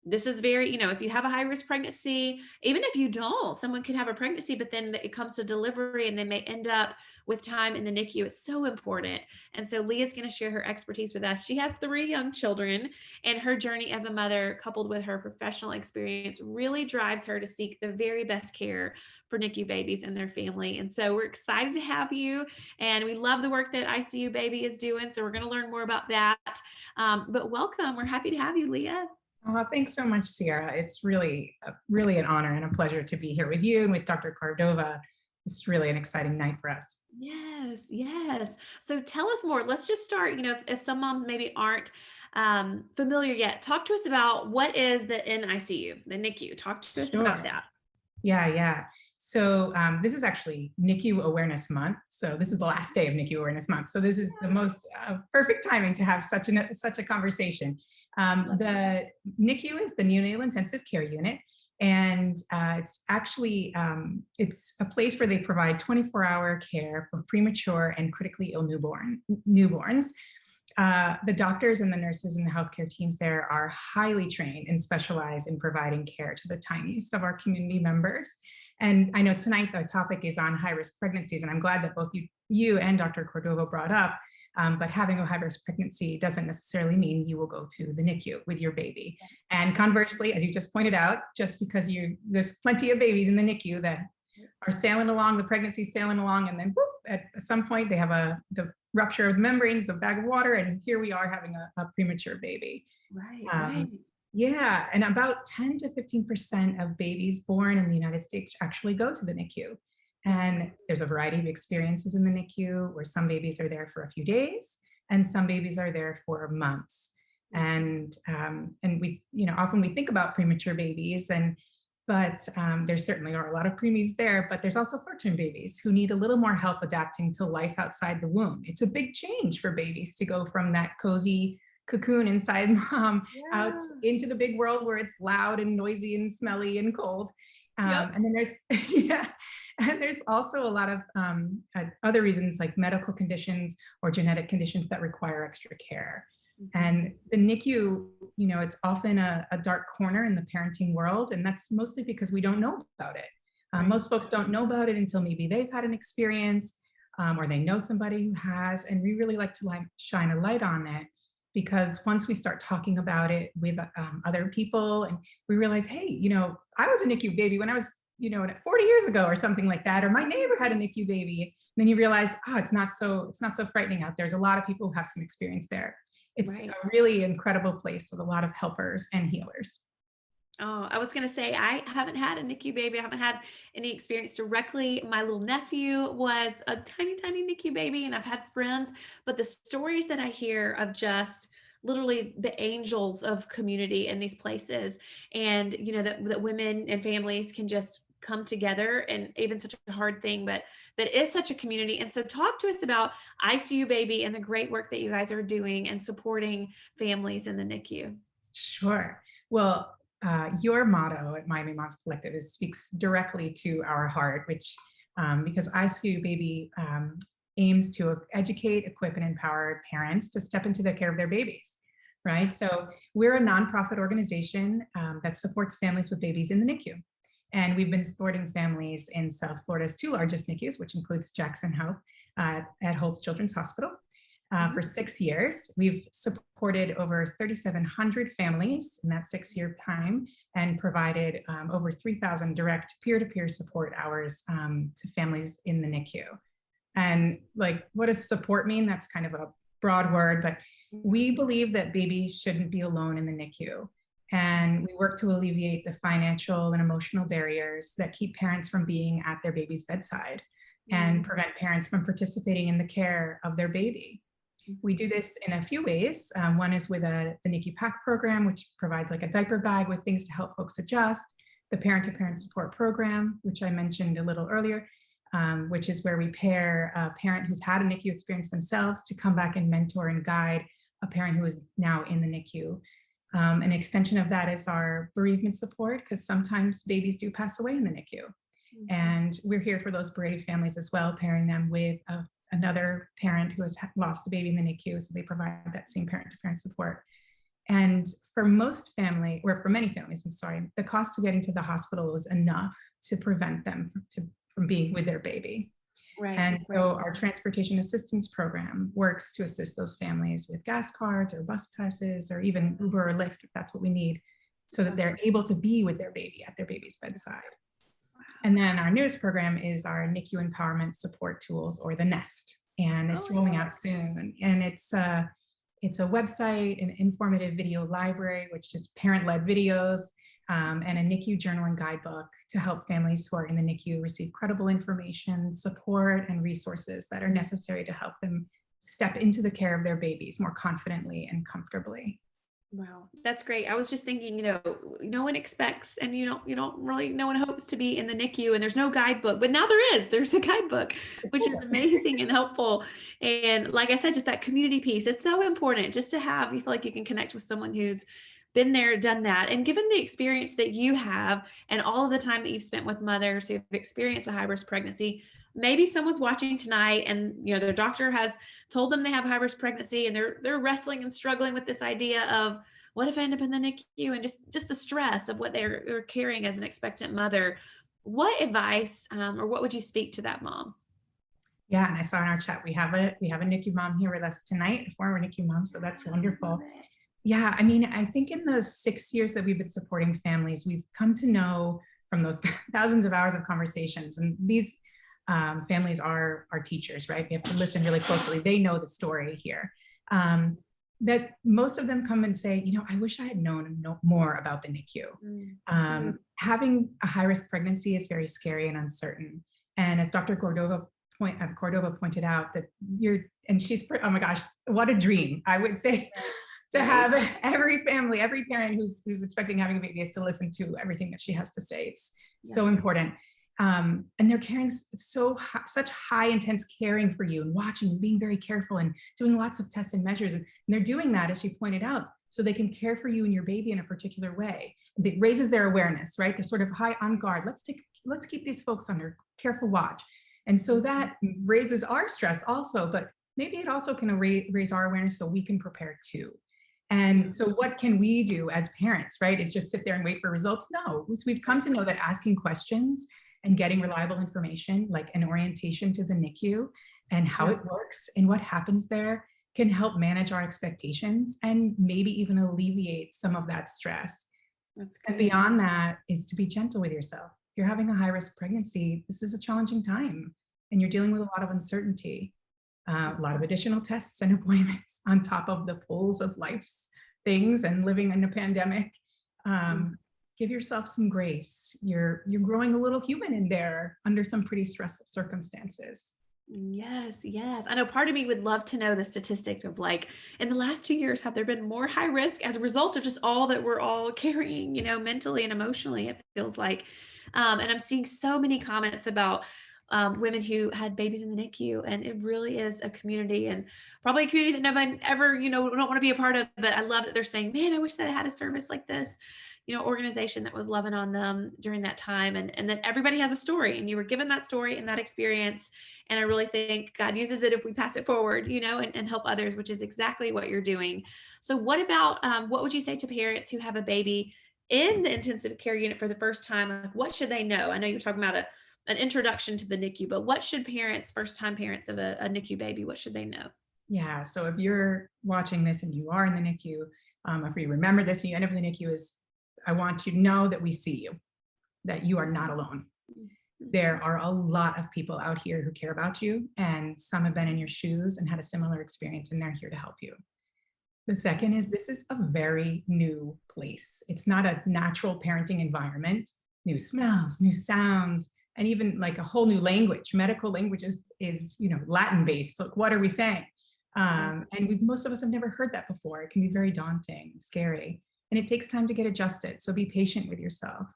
this is very, if you have a high risk pregnancy, even if you don't, someone could have a pregnancy, but then it comes to delivery and they may end up with time in the NICU. It's so important. And so Leah's going to share her expertise with us. She has 3 young children, and her journey as a mother, coupled with her professional experience, really drives her to seek the very best care for NICU babies and their family. And so we're excited to have you, and we love the work that ICU Baby is doing. So we're going to learn more about that. But welcome. We're happy to have you, Leah. Oh, thanks so much, Sierra. It's really an honor and a pleasure to be here with you and with Dr. Cordova. It's really an exciting night for us. Yes, yes. So tell us more. Let's just start, if some moms maybe aren't familiar yet, talk to us about what is the NICU, the NICU. Talk to us about that. Yeah. So this is actually NICU Awareness Month. So this is the last day of NICU Awareness Month. So this is the most perfect timing to have such a conversation. The NICU is the neonatal intensive care unit, and it's actually it's a place where they provide 24-hour care for premature and critically ill newborns. The doctors and the nurses and the healthcare teams there are highly trained and specialized in providing care to the tiniest of our community members. And I know tonight the topic is on high-risk pregnancies, and I'm glad that both you and Dr. Cordova brought up. But having a high-risk pregnancy doesn't necessarily mean you will go to the NICU with your baby. And conversely, as you just pointed out, just because there's plenty of babies in the NICU that are sailing along, the pregnancy's sailing along, and then whoop, at some point they have the rupture of the membranes, the bag of water, and here we are having a premature baby. Right. Yeah, and about 10 to 15% of babies born in the United States actually go to the NICU. And there's a variety of experiences in the NICU where some babies are there for a few days and some babies are there for months. And we, often we think about premature babies, but there certainly are a lot of preemies there, but there's also full-term babies who need a little more help adapting to life outside the womb. It's a big change for babies to go from that cozy cocoon inside mom out into the big world where it's loud and noisy and smelly and cold. And then there's also a lot of other reasons like medical conditions or genetic conditions that require extra care. And the NICU, it's often a dark corner in the parenting world, and that's mostly because we don't know about it. Most folks don't know about it until maybe they've had an experience or they know somebody who has, and we really like to shine a light on it. Because once we start talking about it with other people and we realize, hey, I was a NICU baby when I was 40 years ago or something like that, or my neighbor had a NICU baby. And then you realize, it's not so frightening out there. There's a lot of people who have some experience there. It's Right. a really incredible place with a lot of helpers and healers. Oh, I was going to say, I haven't had a NICU baby. I haven't had any experience directly. My little nephew was a tiny, tiny NICU baby, and I've had friends, but the stories that I hear of just literally the angels of community in these places, and that women and families can just come together, and even such a hard thing, but that is such a community. And so talk to us about ICU Baby and the great work that you guys are doing and supporting families in the NICU. Sure. Well, your motto at Miami Moms Collective speaks directly to our heart, which because ICU Baby aims to educate, equip, and empower parents to step into the care of their babies, right? So we're a nonprofit organization that supports families with babies in the NICU. And we've been supporting families in South Florida's 2 largest NICUs, which includes Jackson Health at Holtz Children's Hospital. For 6 years. We've supported over 3,700 families in that 6-year time and provided over 3,000 direct peer-to-peer support hours to families in the NICU. And what does support mean? That's kind of a broad word, but we believe that babies shouldn't be alone in the NICU. And we work to alleviate the financial and emotional barriers that keep parents from being at their baby's bedside and prevent parents from participating in the care of their baby. We do this in a few ways. One is with the NICU PAC program, which provides a diaper bag with things to help folks adjust. The parent-to-parent support program, which I mentioned a little earlier, which is where we pair a parent who's had a NICU experience themselves to come back and mentor and guide a parent who is now in the NICU. An extension of that is our bereavement support, because sometimes babies do pass away in the NICU. And we're here for those brave families as well, pairing them with another parent who has lost a baby in the NICU, so they provide that same parent-to-parent support. And for many families, the cost of getting to the hospital is enough to prevent them from being with their baby. Right. And so our transportation assistance program works to assist those families with gas cards or bus passes or even Uber or Lyft if that's what we need, so that they're able to be with their baby at their baby's bedside. And then our newest program is our NICU Empowerment Support Tools, or the NEST, and it's rolling out soon. And it's a website, an informative video library, which is parent-led videos, and a NICU journal and guidebook to help families who are in the NICU receive credible information, support, and resources that are necessary to help them step into the care of their babies more confidently and comfortably. Wow, that's great. I was just thinking, no one expects, and no one hopes to be in the NICU, and there's no guidebook, but now there's a guidebook, which is amazing and helpful. And like I said, just that community piece, it's so important just to have, you feel like you can connect with someone who's been there, done that. And given the experience that you have and all of the time that you've spent with mothers who've experienced a high-risk pregnancy, maybe someone's watching tonight and their doctor has told them they have high-risk pregnancy, and they're wrestling and struggling with this idea of, what if I end up in the NICU, and just the stress of what they're carrying as an expectant mother. What advice or what would you speak to that mom? Yeah, and I saw in our chat we have a NICU mom here with us tonight, a former NICU mom, so that's wonderful. Yeah, I mean, I think in the 6 years that we've been supporting families, we've come to know from those thousands of hours of conversations, and these families are teachers, right? We have to listen really closely. They know the story here. That most of them come and say, I wish I had known more about the NICU. Having a high-risk pregnancy is very scary and uncertain. And as Dr. Cordova pointed out, that oh my gosh, what a dream, I would say, to have every family, every parent who's expecting having a baby is to listen to everything that she has to say. It's so important. And they're caring such high intense caring for you and watching and being very careful and doing lots of tests and measures. And they're doing that, as she pointed out, so they can care for you and your baby in a particular way. It raises their awareness, right? They're sort of high on guard. Let's keep these folks under careful watch. And so that raises our stress also, but maybe it also can raise our awareness so we can prepare too. And so what can we do as parents, right? Is just sit there and wait for results? No, we've come to know that asking questions and getting reliable information, like an orientation to the NICU and how it works and what happens there, can help manage our expectations and maybe even alleviate some of that stress. And beyond that is to be gentle with yourself. you're having a high-risk pregnancy, this is a challenging time, and you're dealing with a lot of uncertainty, a lot of additional tests and appointments on top of the pulls of life's things and living in a pandemic. Give yourself some grace. You're growing a little human in there under some pretty stressful circumstances. Yes, yes. I know part of me would love to know the statistic of like in the last 2 years, have there been more high risk as a result of just all that we're all carrying, mentally and emotionally, it feels like. And I'm seeing so many comments about women who had babies in the NICU, and it really is a community, and probably a community that nobody ever, don't want to be a part of. But I love that they're saying, man, I wish that I had a service like this, organization that was loving on them during that time, and that everybody has a story, and you were given that story and that experience. And I really think God uses it if we pass it forward, and help others, which is exactly what you're doing. So what about, what would you say to parents who have a baby in the intensive care unit for the first time? Like, what should they know? I know you're talking about an introduction to the NICU, but what should parents, first-time parents of a NICU baby, what should they know? Yeah, so if you're watching this and you are in the NICU, if you remember this and you end up in the NICU, is I want you to know that we see you, that you are not alone. There are a lot of people out here who care about you, and some have been in your shoes and had a similar experience, and they're here to help you. The second is this is a very new place. It's not a natural parenting environment, new smells, new sounds, and even like a whole new language. Medical language is Latin based. Like, what are we saying? And most of us have never heard that before. It can be very daunting, scary, and it takes time to get adjusted. So be patient with yourself.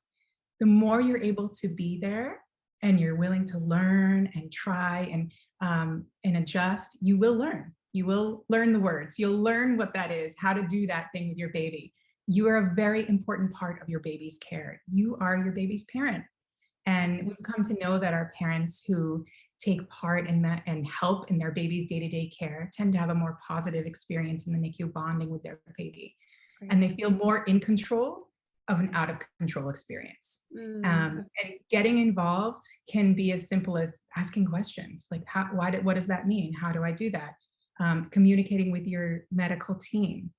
The more you're able to be there and you're willing to learn and try and adjust, you will learn. You will learn the words. You'll learn what that is, how to do that thing with your baby. You are a very important part of your baby's care. You are your baby's parent. And we've come to know that our parents who take part in that and help in their baby's day-to-day care tend to have a more positive experience in the NICU bonding with their baby. And they feel more in control of an out of control experience. And getting involved can be as simple as asking questions like, what does that mean? How do I do that? Communicating with your medical team,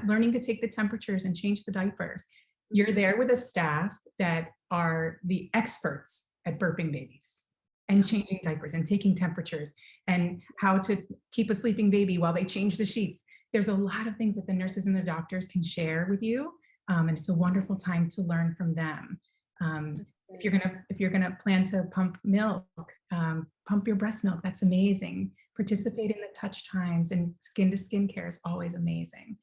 learning to take the temperatures and change the diapers. You're there with a staff that are the experts at burping babies and changing diapers and taking temperatures and how to keep a sleeping baby while they change the sheets. There's a lot of things that the nurses and the doctors can share with you. And it's a wonderful time to learn from them. If you're gonna plan to pump milk, pump your breast milk, that's amazing. Participate in the touch times, and skin to skin care is always amazing.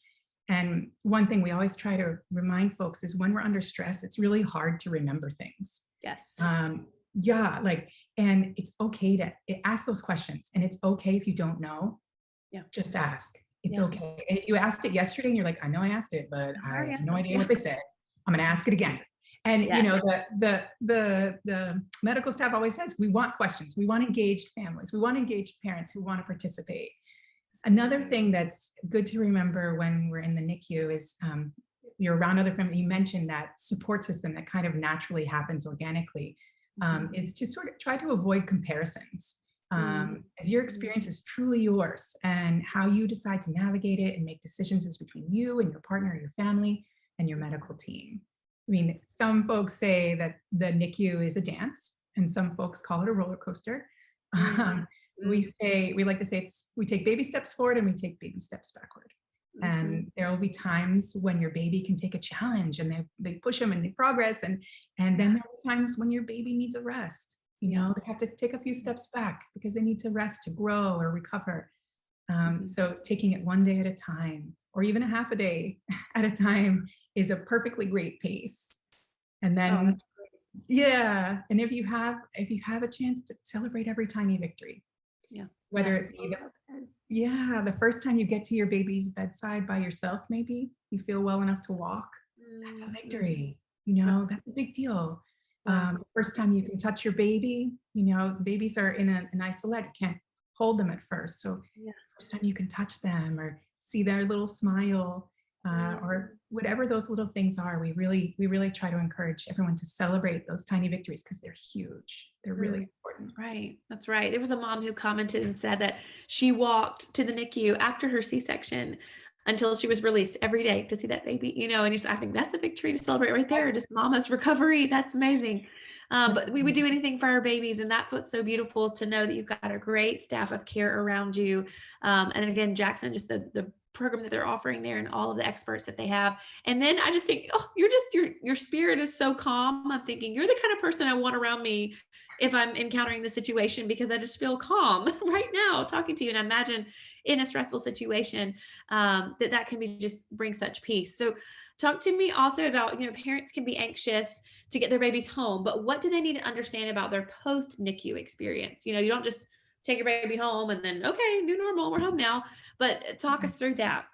And one thing we always try to remind folks is when we're under stress, it's really hard to remember things. Yes. And it's okay to ask those questions, and it's okay if you don't know. Yeah. Just ask. It's okay. And if you asked it yesterday and you're like, I know I asked it, but I have no idea what they said, I'm going to ask it again. And the medical staff always says, we want questions. We want engaged families. We want engaged parents who want to participate. Another thing that's good to remember when we're in the NICU is you're around other families. You mentioned that support system that kind of naturally happens organically, is to sort of try to avoid comparisons. As your experience is truly yours, and how you decide to navigate it and make decisions is between you and your partner, your family, and your medical team. I mean, some folks say that the NICU is a dance, and some folks call it a roller coaster. We like to say we take baby steps forward and we take baby steps backward. And there will be times when your baby can take a challenge and they push them and they progress. And then there will be times when your baby needs a rest. They have to take a few steps back because they need to rest to grow or recover. So taking it one day at a time, or even a half a day at a time, is a perfectly great pace. And then, and if you have a chance to celebrate every tiny victory, whether it be the first time you get to your baby's bedside by yourself, maybe you feel well enough to walk, that's a victory. That's a big deal. First time you can touch your baby, babies are in an isolette, you can't hold them at first. So first time you can touch them or see their little smile, or whatever those little things are, we really try to encourage everyone to celebrate those tiny victories because they're huge. They're really important. That's right. There was a mom who commented and said that she walked to the NICU after her C-section until she was released every day to see that baby, and I think that's a victory to celebrate right there. Just mama's recovery. That's amazing. But we would do anything for our babies. And that's what's so beautiful, is to know that you've got a great staff of care around you. And again, Jackson, just the program that they're offering there and all of the experts that they have. And then I just think, oh, your spirit is so calm. I'm thinking you're the kind of person I want around me if I'm encountering the situation, because I just feel calm right now talking to you. And I imagine in a stressful situation, that can be just bring such peace. So talk to me also about, parents can be anxious to get their babies home, but what do they need to understand about their post-NICU experience? You don't just take your baby home and then, okay, new normal, we're home now. But talk us through that.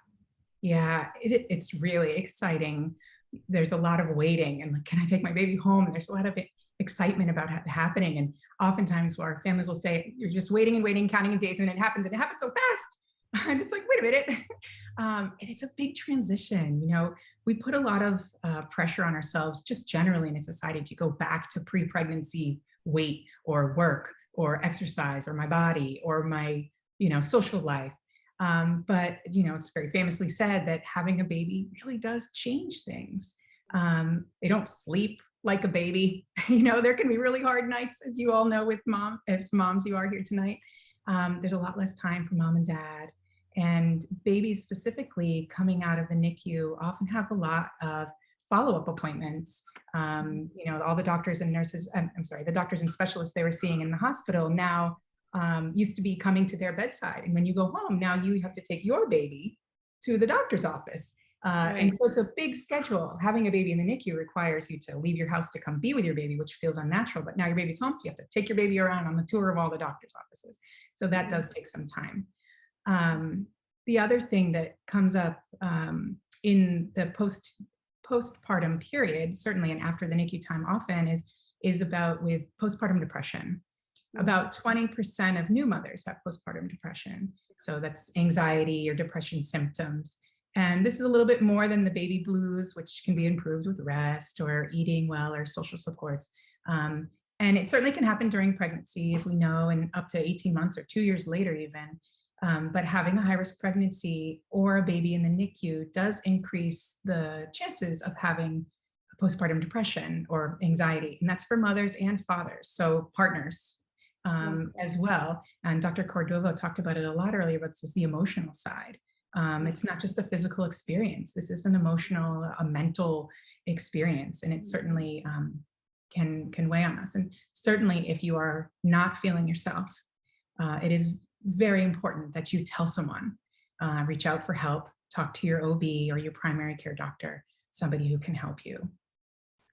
Yeah, it's really exciting. There's a lot of waiting and like, can I take my baby home? And there's a lot of excitement about happening. And oftentimes our families will say, you're just waiting and waiting, counting in days, and it happens so fast. And it's like, wait a minute. And it's a big transition. We put a lot of pressure on ourselves just generally in society to go back to pre-pregnancy weight or work or exercise or my body or my, social life. But, it's very famously said that having a baby really does change things. They don't sleep like a baby. There can be really hard nights, as you all know, as moms you are here tonight. There's a lot less time for mom and dad. And babies specifically coming out of the NICU often have a lot of follow-up appointments. All the doctors and nurses, the doctors and specialists they were seeing in the hospital now used to be coming to their bedside. And when you go home, now you have to take your baby to the doctor's office. Right. And so it's a big schedule. Having a baby in the NICU requires you to leave your house to come be with your baby, which feels unnatural. But now your baby's home, so you have to take your baby around on the tour of all the doctor's offices. So that does take some time. The other thing that comes up in the postpartum period, certainly and after the NICU time often, is about with postpartum depression. About 20% of new mothers have postpartum depression. So that's anxiety or depression symptoms. And this is a little bit more than the baby blues, which can be improved with rest or eating well or social supports. And it certainly can happen during pregnancy, as we know, and up to 18 months or 2 years later even. But having a high-risk pregnancy or a baby in the NICU does increase the chances of having postpartum depression or anxiety. And that's for mothers and fathers, so partners as well. And Dr. Cordova talked about it a lot earlier, but this is the emotional side. It's not just a physical experience. This is an emotional, a mental experience, and it certainly can weigh on us. And certainly if you are not feeling yourself, it is very important that you tell someone, reach out for help, talk to your OB or your primary care doctor, somebody who can help you.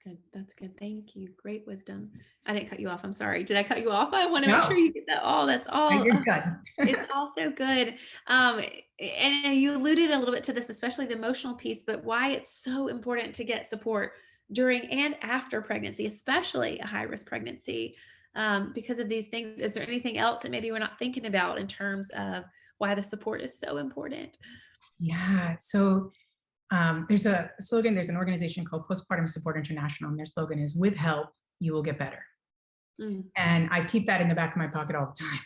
Good. That's good. Thank you. Great wisdom. I didn't cut you off. I'm sorry. Did I cut you off? I want to make sure you get that all. That's all. You're good. It's all so good. And you alluded a little bit to this, especially the emotional piece, but why it's so important to get support during and after pregnancy, especially a high-risk pregnancy, because of these things. Is there anything else that maybe we're not thinking about in terms of why the support is so important? Yeah. So there's a slogan, there's an organization called Postpartum Support International, and their slogan is, with help, you will get better. And I keep that in the back of my pocket all the time.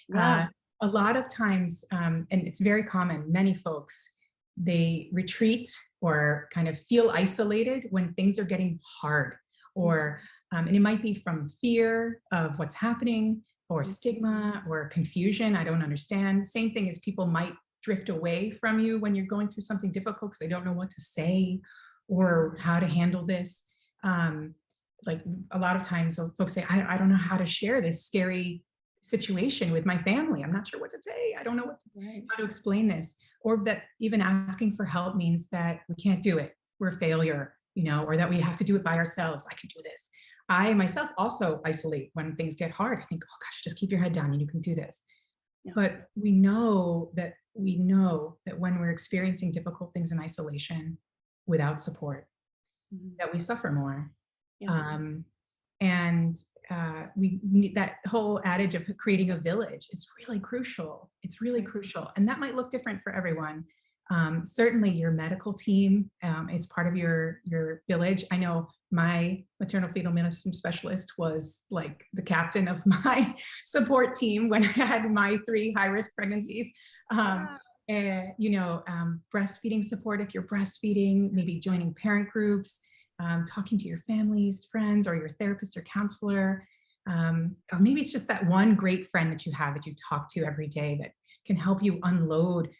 Wow. A lot of times, and it's very common, many folks, they retreat or kind of feel isolated when things are getting hard, or, and it might be from fear of what's happening, or stigma, or confusion, I don't understand. Same thing as people might drift away from you when you're going through something difficult because they don't know what to say or how to handle this. Like a lot of times folks say, I don't know how to share this scary situation with my family. I'm not sure what to say. I don't know how to explain this. Or that even asking for help means that we can't do it. We're a failure, or that we have to do it by ourselves. I can do this. I myself also isolate when things get hard. I think, oh gosh, just keep your head down and you can do this. Yeah. But we know that when we're experiencing difficult things in isolation without support, that we suffer more. Yeah. We need that whole adage of creating a village. It's really crucial. It's really crucial. And that might look different for everyone. Certainly your medical team is part of your village. I know my maternal-fetal medicine specialist was like the captain of my support team when I had my 3 high-risk pregnancies. Breastfeeding support if you're breastfeeding, maybe joining parent groups, talking to your families, friends, or your therapist or counselor. Or maybe it's just that one great friend that you have that you talk to every day that can help you unload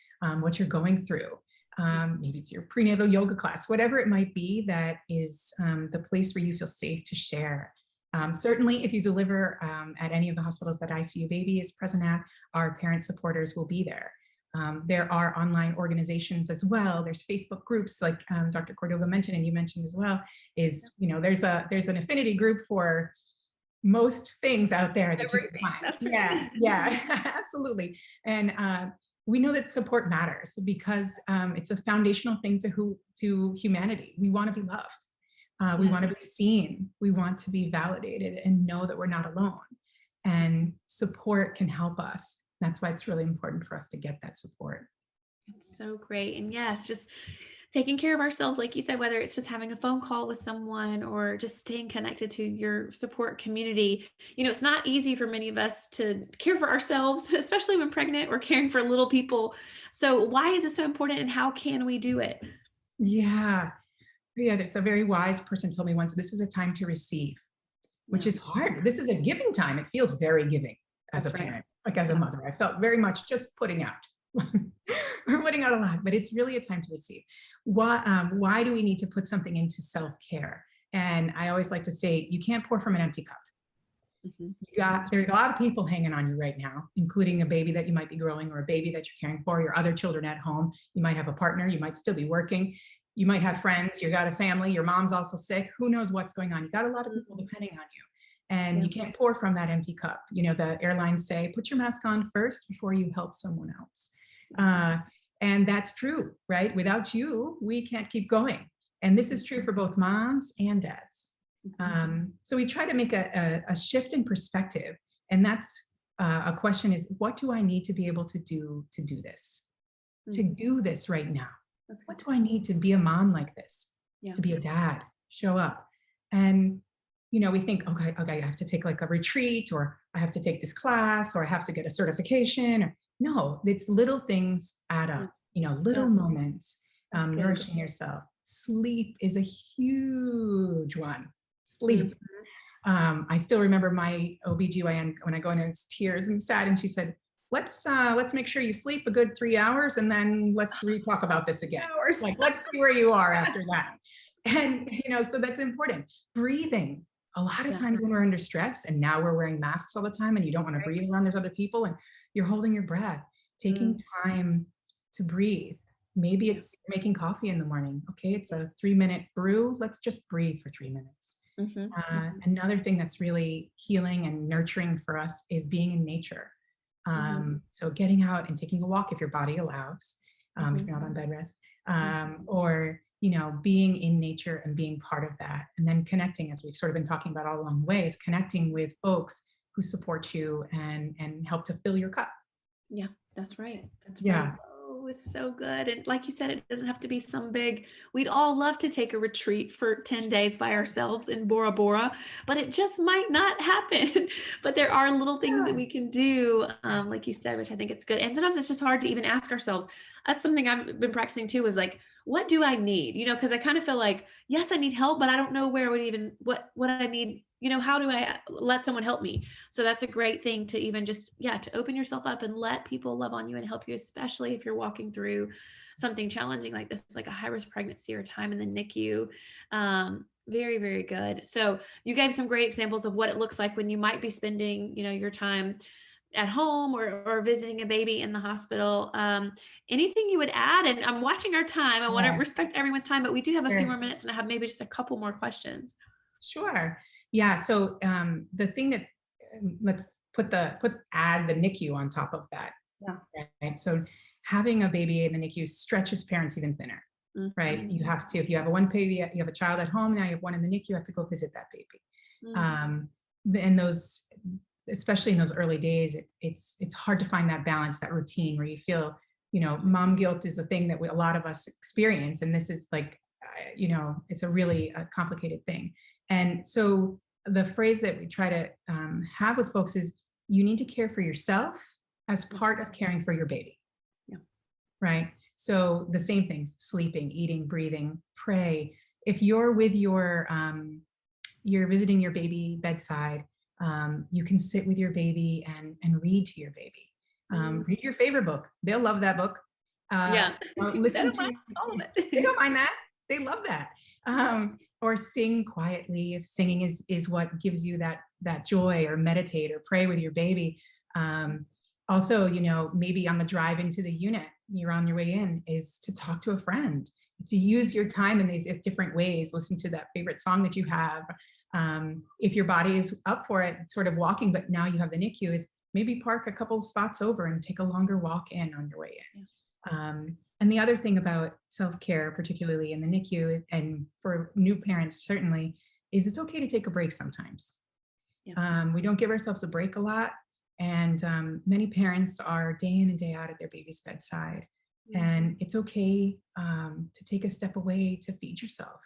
what you're going through. Maybe it's your prenatal yoga class, whatever it might be, that is the place where you feel safe to share. Certainly, if you deliver at any of the hospitals that ICU Baby is present at, our parent supporters will be there. There are online organizations as well. There's Facebook groups, like Dr. Cordova mentioned, and you mentioned as well, is, there's an affinity group for most things out there that you can find. Yeah, yeah, absolutely. And we know that support matters because it's a foundational thing to humanity. We want to be loved. We want to be seen. We want to be validated and know that we're not alone. And support can help us. That's why it's really important for us to get that support. It's so great. And yes, just taking care of ourselves, like you said, whether it's just having a phone call with someone or just staying connected to your support community. It's not easy for many of us to care for ourselves, especially when pregnant or caring for little people. So why is it so important and how can we do it? Yeah. There's a very wise person told me once, this is a time to receive, which is hard. This is a giving time. It feels very giving as a parent, like as a mother. I felt very much just putting out. We're putting out a lot, but it's really a time to receive. Why do we need to put something into self-care? And I always like to say, you can't pour from an empty cup. There's a lot of people hanging on you right now, including a baby that you might be growing or a baby that you're caring for, your other children at home. You might have a partner, you might still be working. You might have friends, you got a family, your mom's also sick. Who knows what's going on? You got a lot of people depending on you. And you can't pour from that empty cup. The airlines say, put your mask on first before you help someone else. And that's true, right? Without you, we can't keep going. And this is true for both moms and dads. So we try to make a shift in perspective. And that's a question is, what do I need to be able to do this? To do this right now? What do I need to be a mom like this? To be a dad, show up. And we think, okay, I have to take like a retreat, or I have to take this class, or I have to get a certification. No, it's little things add up, little moments, nourishing yourself. Sleep is a huge one. Sleep. I still remember my OBGYN when I go in it's tears and sad, and she said, let's make sure you sleep a good 3 hours, and then let's talk about this again. Like, let's see where you are after that. And, so that's important. Breathing. A lot of times when we're under stress, and now we're wearing masks all the time, and you don't want to breathe around there's other people, and you're holding your breath, taking time to breathe. Maybe it's making coffee in the morning. Okay, it's a 3-minute brew. Let's just breathe for 3 minutes. Another thing that's really healing and nurturing for us is being in nature. So getting out and taking a walk if your body allows, if you're not on bed rest, or being in nature and being part of that, and then connecting, as we've sort of been talking about all along the way, is connecting with folks who support you and help to fill your cup. Yeah, that's right. That's right. Oh, it's so good. And like you said, it doesn't have to be some big, we'd all love to take a retreat for 10 days by ourselves in Bora Bora, but it just might not happen. But there are little things that we can do, like you said, which I think it's good. And sometimes it's just hard to even ask ourselves. That's something I've been practicing too, is like, what do I need? Because I kind of feel like, yes, I need help, but I don't know where what I need. How do I let someone help me? So that's a great thing to even just, to open yourself up and let people love on you and help you, especially if you're walking through something challenging like this, like a high-risk pregnancy or time in the NICU. Very, very good. So you gave some great examples of what it looks like when you might be spending, your time at home or visiting a baby in the hospital. Anything you would add? And I'm watching our time. I want to respect everyone's time, but we do have a few more minutes, and I have maybe just a couple more questions. Sure. Yeah. So the thing that let's add the NICU on top of that. Yeah. Right. So having a baby in the NICU stretches parents even thinner. Right. You have to, if you have one baby, you have a child at home, now you have one in the NICU, you have to go visit that baby. And those, especially in those early days, it's hard to find that balance, that routine where you feel, mom guilt is a thing that a lot of us experience. And this is like, it's a really complicated thing. And so the phrase that we try to have with folks is, you need to care for yourself as part of caring for your baby. Yeah. Right. So the same things: sleeping, eating, breathing, pray, if you're with you're visiting your baby bedside, you can sit with your baby and read to your baby. Read your favorite book. They'll love that book. Yeah. Listen to, all of they it. don't mind that. They love that. Or sing quietly if singing is what gives you that joy, or meditate or pray with your baby. Also, maybe on the drive into the unit, you're on your way in, is to talk to a friend, to use your time in these different ways. Listen to that favorite song that you have. If your body is up for it, sort of walking, but now you have the NICU, is maybe park a couple of spots over and take a longer walk in on your way in. And the other thing about self-care, particularly in the NICU, and for new parents certainly, is it's okay to take a break sometimes. Yeah. We don't give ourselves a break a lot. And many parents are day in and day out at their baby's bedside. And it's okay to take a step away to feed yourself,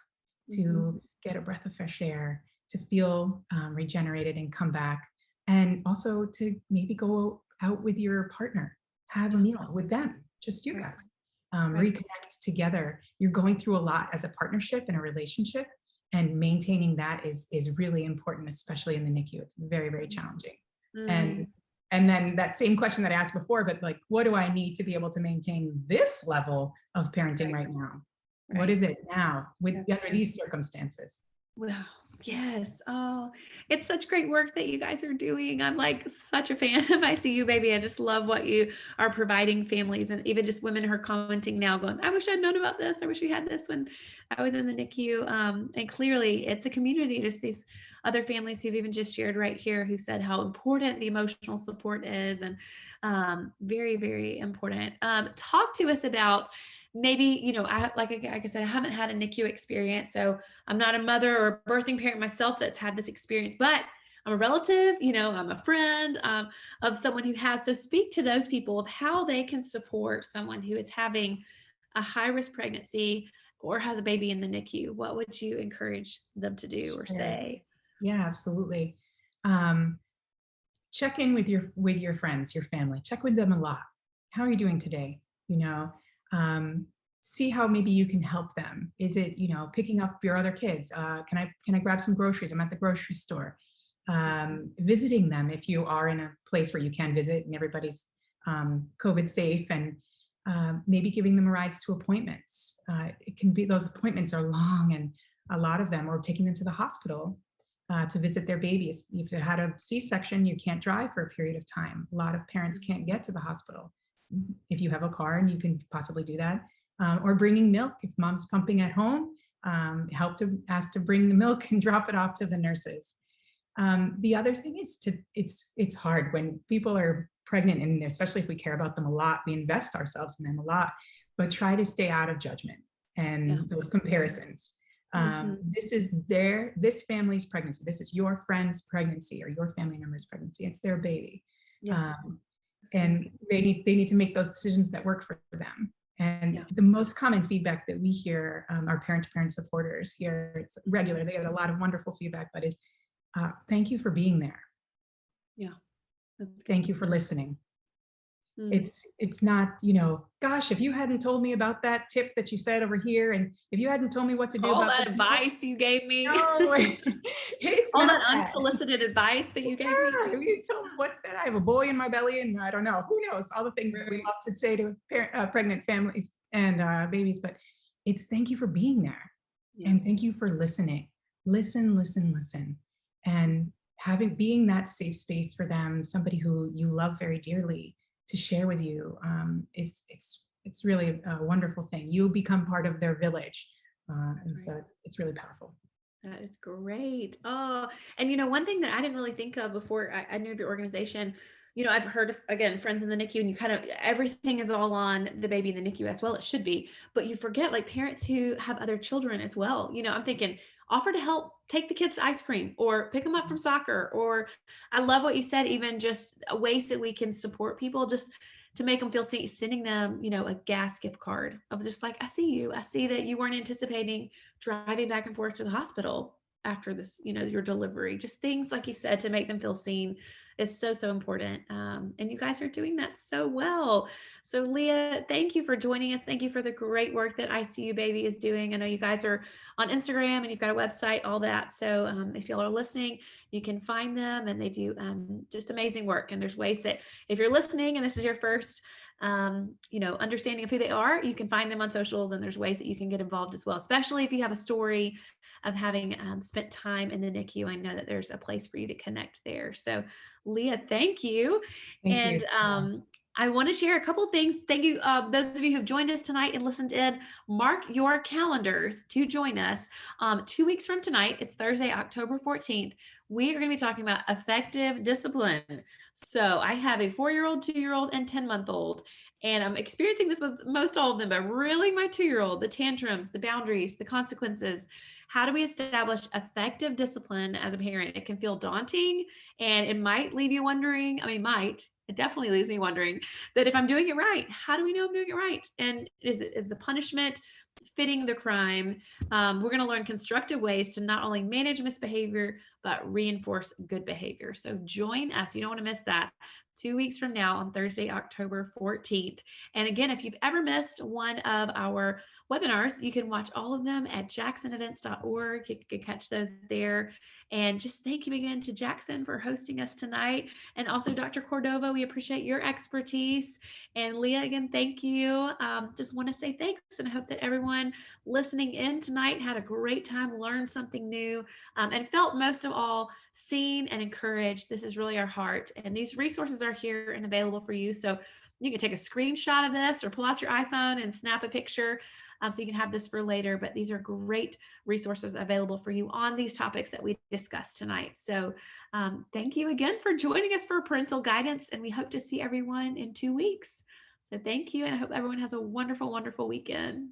to get a breath of fresh air, to feel regenerated and come back. And also to maybe go out with your partner, have a meal with them, just you guys. Reconnect together. You're going through a lot as a partnership and a relationship, and maintaining that is really important, especially in the NICU. It's very, very challenging. And then that same question that I asked before, but like, what do I need to be able to maintain this level of parenting right now? What is it now under these circumstances? Wow. Yes. Oh, it's such great work that you guys are doing. I'm like such a fan of ICU Baby. I just love what you are providing families, and even just women who are commenting now going, I wish I'd known about this. I wish we had this when I was in the NICU. And clearly it's a community, just these other families who've even just shared right here, who said how important the emotional support is, and very, very important. Talk to us about maybe, like I said, I haven't had a NICU experience, so I'm not a mother or a birthing parent myself that's had this experience, but I'm a relative, I'm a friend of someone who has. So speak to those people of how they can support someone who is having a high-risk pregnancy or has a baby in the NICU. What would you encourage them to do or say? Yeah, absolutely. Check in with your friends, your family. Check with them a lot. How are you doing today? See how maybe you can help them. Is it, picking up your other kids? Can I grab some groceries? I'm at the grocery store. Visiting them if you are in a place where you can visit and everybody's COVID safe, and maybe giving them rides to appointments. It can be, those appointments are long, and a lot of them, or taking them to the hospital to visit their babies. If you had a C-section, you can't drive for a period of time. A lot of parents can't get to the hospital. If you have a car and you can possibly do that, or bringing milk. If mom's pumping at home, help to ask to bring the milk and drop it off to the nurses. The other thing is it's hard when people are pregnant, and especially if we care about them a lot, we invest ourselves in them a lot, but try to stay out of judgment and those comparisons. This family's pregnancy. This is your friend's pregnancy or your family member's pregnancy. It's their baby. And they need to make those decisions that work for them. And the most common feedback that we hear, our parent-to-parent supporters here, it's regular, they get a lot of wonderful feedback, but is thank you for being there. Thank you for listening. It's not, gosh, if you hadn't told me about that tip that you said over here, and if you hadn't told me what to do all about that advice you gave me, it's all not that unsolicited advice that you gave me. You told me that I have a boy in my belly, and I don't know, who knows, all the things that we love to say to pregnant families and babies, but it's thank you for being there. And thank you for listening. Listen, and being that safe space for them, somebody who you love very dearly to share with you, it's really a wonderful thing. You become part of their village, and so it's really powerful. That is great. Oh, and one thing that I didn't really think of before I knew of your organization, I've heard of, again, friends in the NICU, and you kind of, everything is all on the baby in the NICU as well. It should be, but you forget like parents who have other children as well. I'm thinking, offer to help take the kids to ice cream or pick them up from soccer. Or I love what you said, even just ways that we can support people, just to make them feel seen, sending them, a gas gift card of just like, I see you. I see that you weren't anticipating driving back and forth to the hospital. after this, your delivery. Just things, like you said, to make them feel seen is so, so important. And you guys are doing that so well. So Leah, thank you for joining us. Thank you for the great work that ICU Baby is doing. I know you guys are on Instagram and you've got a website, all that. So if y'all are listening, you can find them, and they do just amazing work. And there's ways that if you're listening and this is your first understanding of who they are, you can find them on socials, and there's ways that you can get involved as well, especially if you have a story of having spent time in the NICU. I know that there's a place for you to connect there. So Leah, thank you. Thank you, And Sarah. I want to share a couple of things. Thank you, those of you who've joined us tonight and listened in. Mark your calendars to join us 2 weeks from tonight. It's Thursday, October 14th. We are going to be talking about effective discipline. So I have a 4-year-old, 2-year-old, and 10-month-old. And I'm experiencing this with most all of them, but really my 2-year-old, the tantrums, the boundaries, the consequences. How do we establish effective discipline as a parent? It can feel daunting, and it might leave you wondering, it definitely leaves me wondering that if I'm doing it right, how do we know I'm doing it right? And is the punishment fitting the crime? We're going to learn constructive ways to not only manage misbehavior, but reinforce good behavior. So join us. You don't want to miss that. 2 weeks from now on Thursday, October 14th. And again, if you've ever missed one of our webinars, you can watch all of them at jacksonevents.org. You can catch those there. And just thank you again to Jackson for hosting us tonight. And also Dr. Cordova, we appreciate your expertise. And Leah, again, thank you. Just want to say thanks, and I hope that everyone listening in tonight had a great time, learned something new, and felt most of all seen and encouraged. This is really our heart, and these resources are here and available for you. So you can take a screenshot of this or pull out your iPhone and snap a picture, so you can have this for later. But these are great resources available for you on these topics that we discussed tonight. So thank you again for joining us for Parental Guidance, and we hope to see everyone in 2 weeks. So thank you, and I hope everyone has a wonderful, wonderful weekend.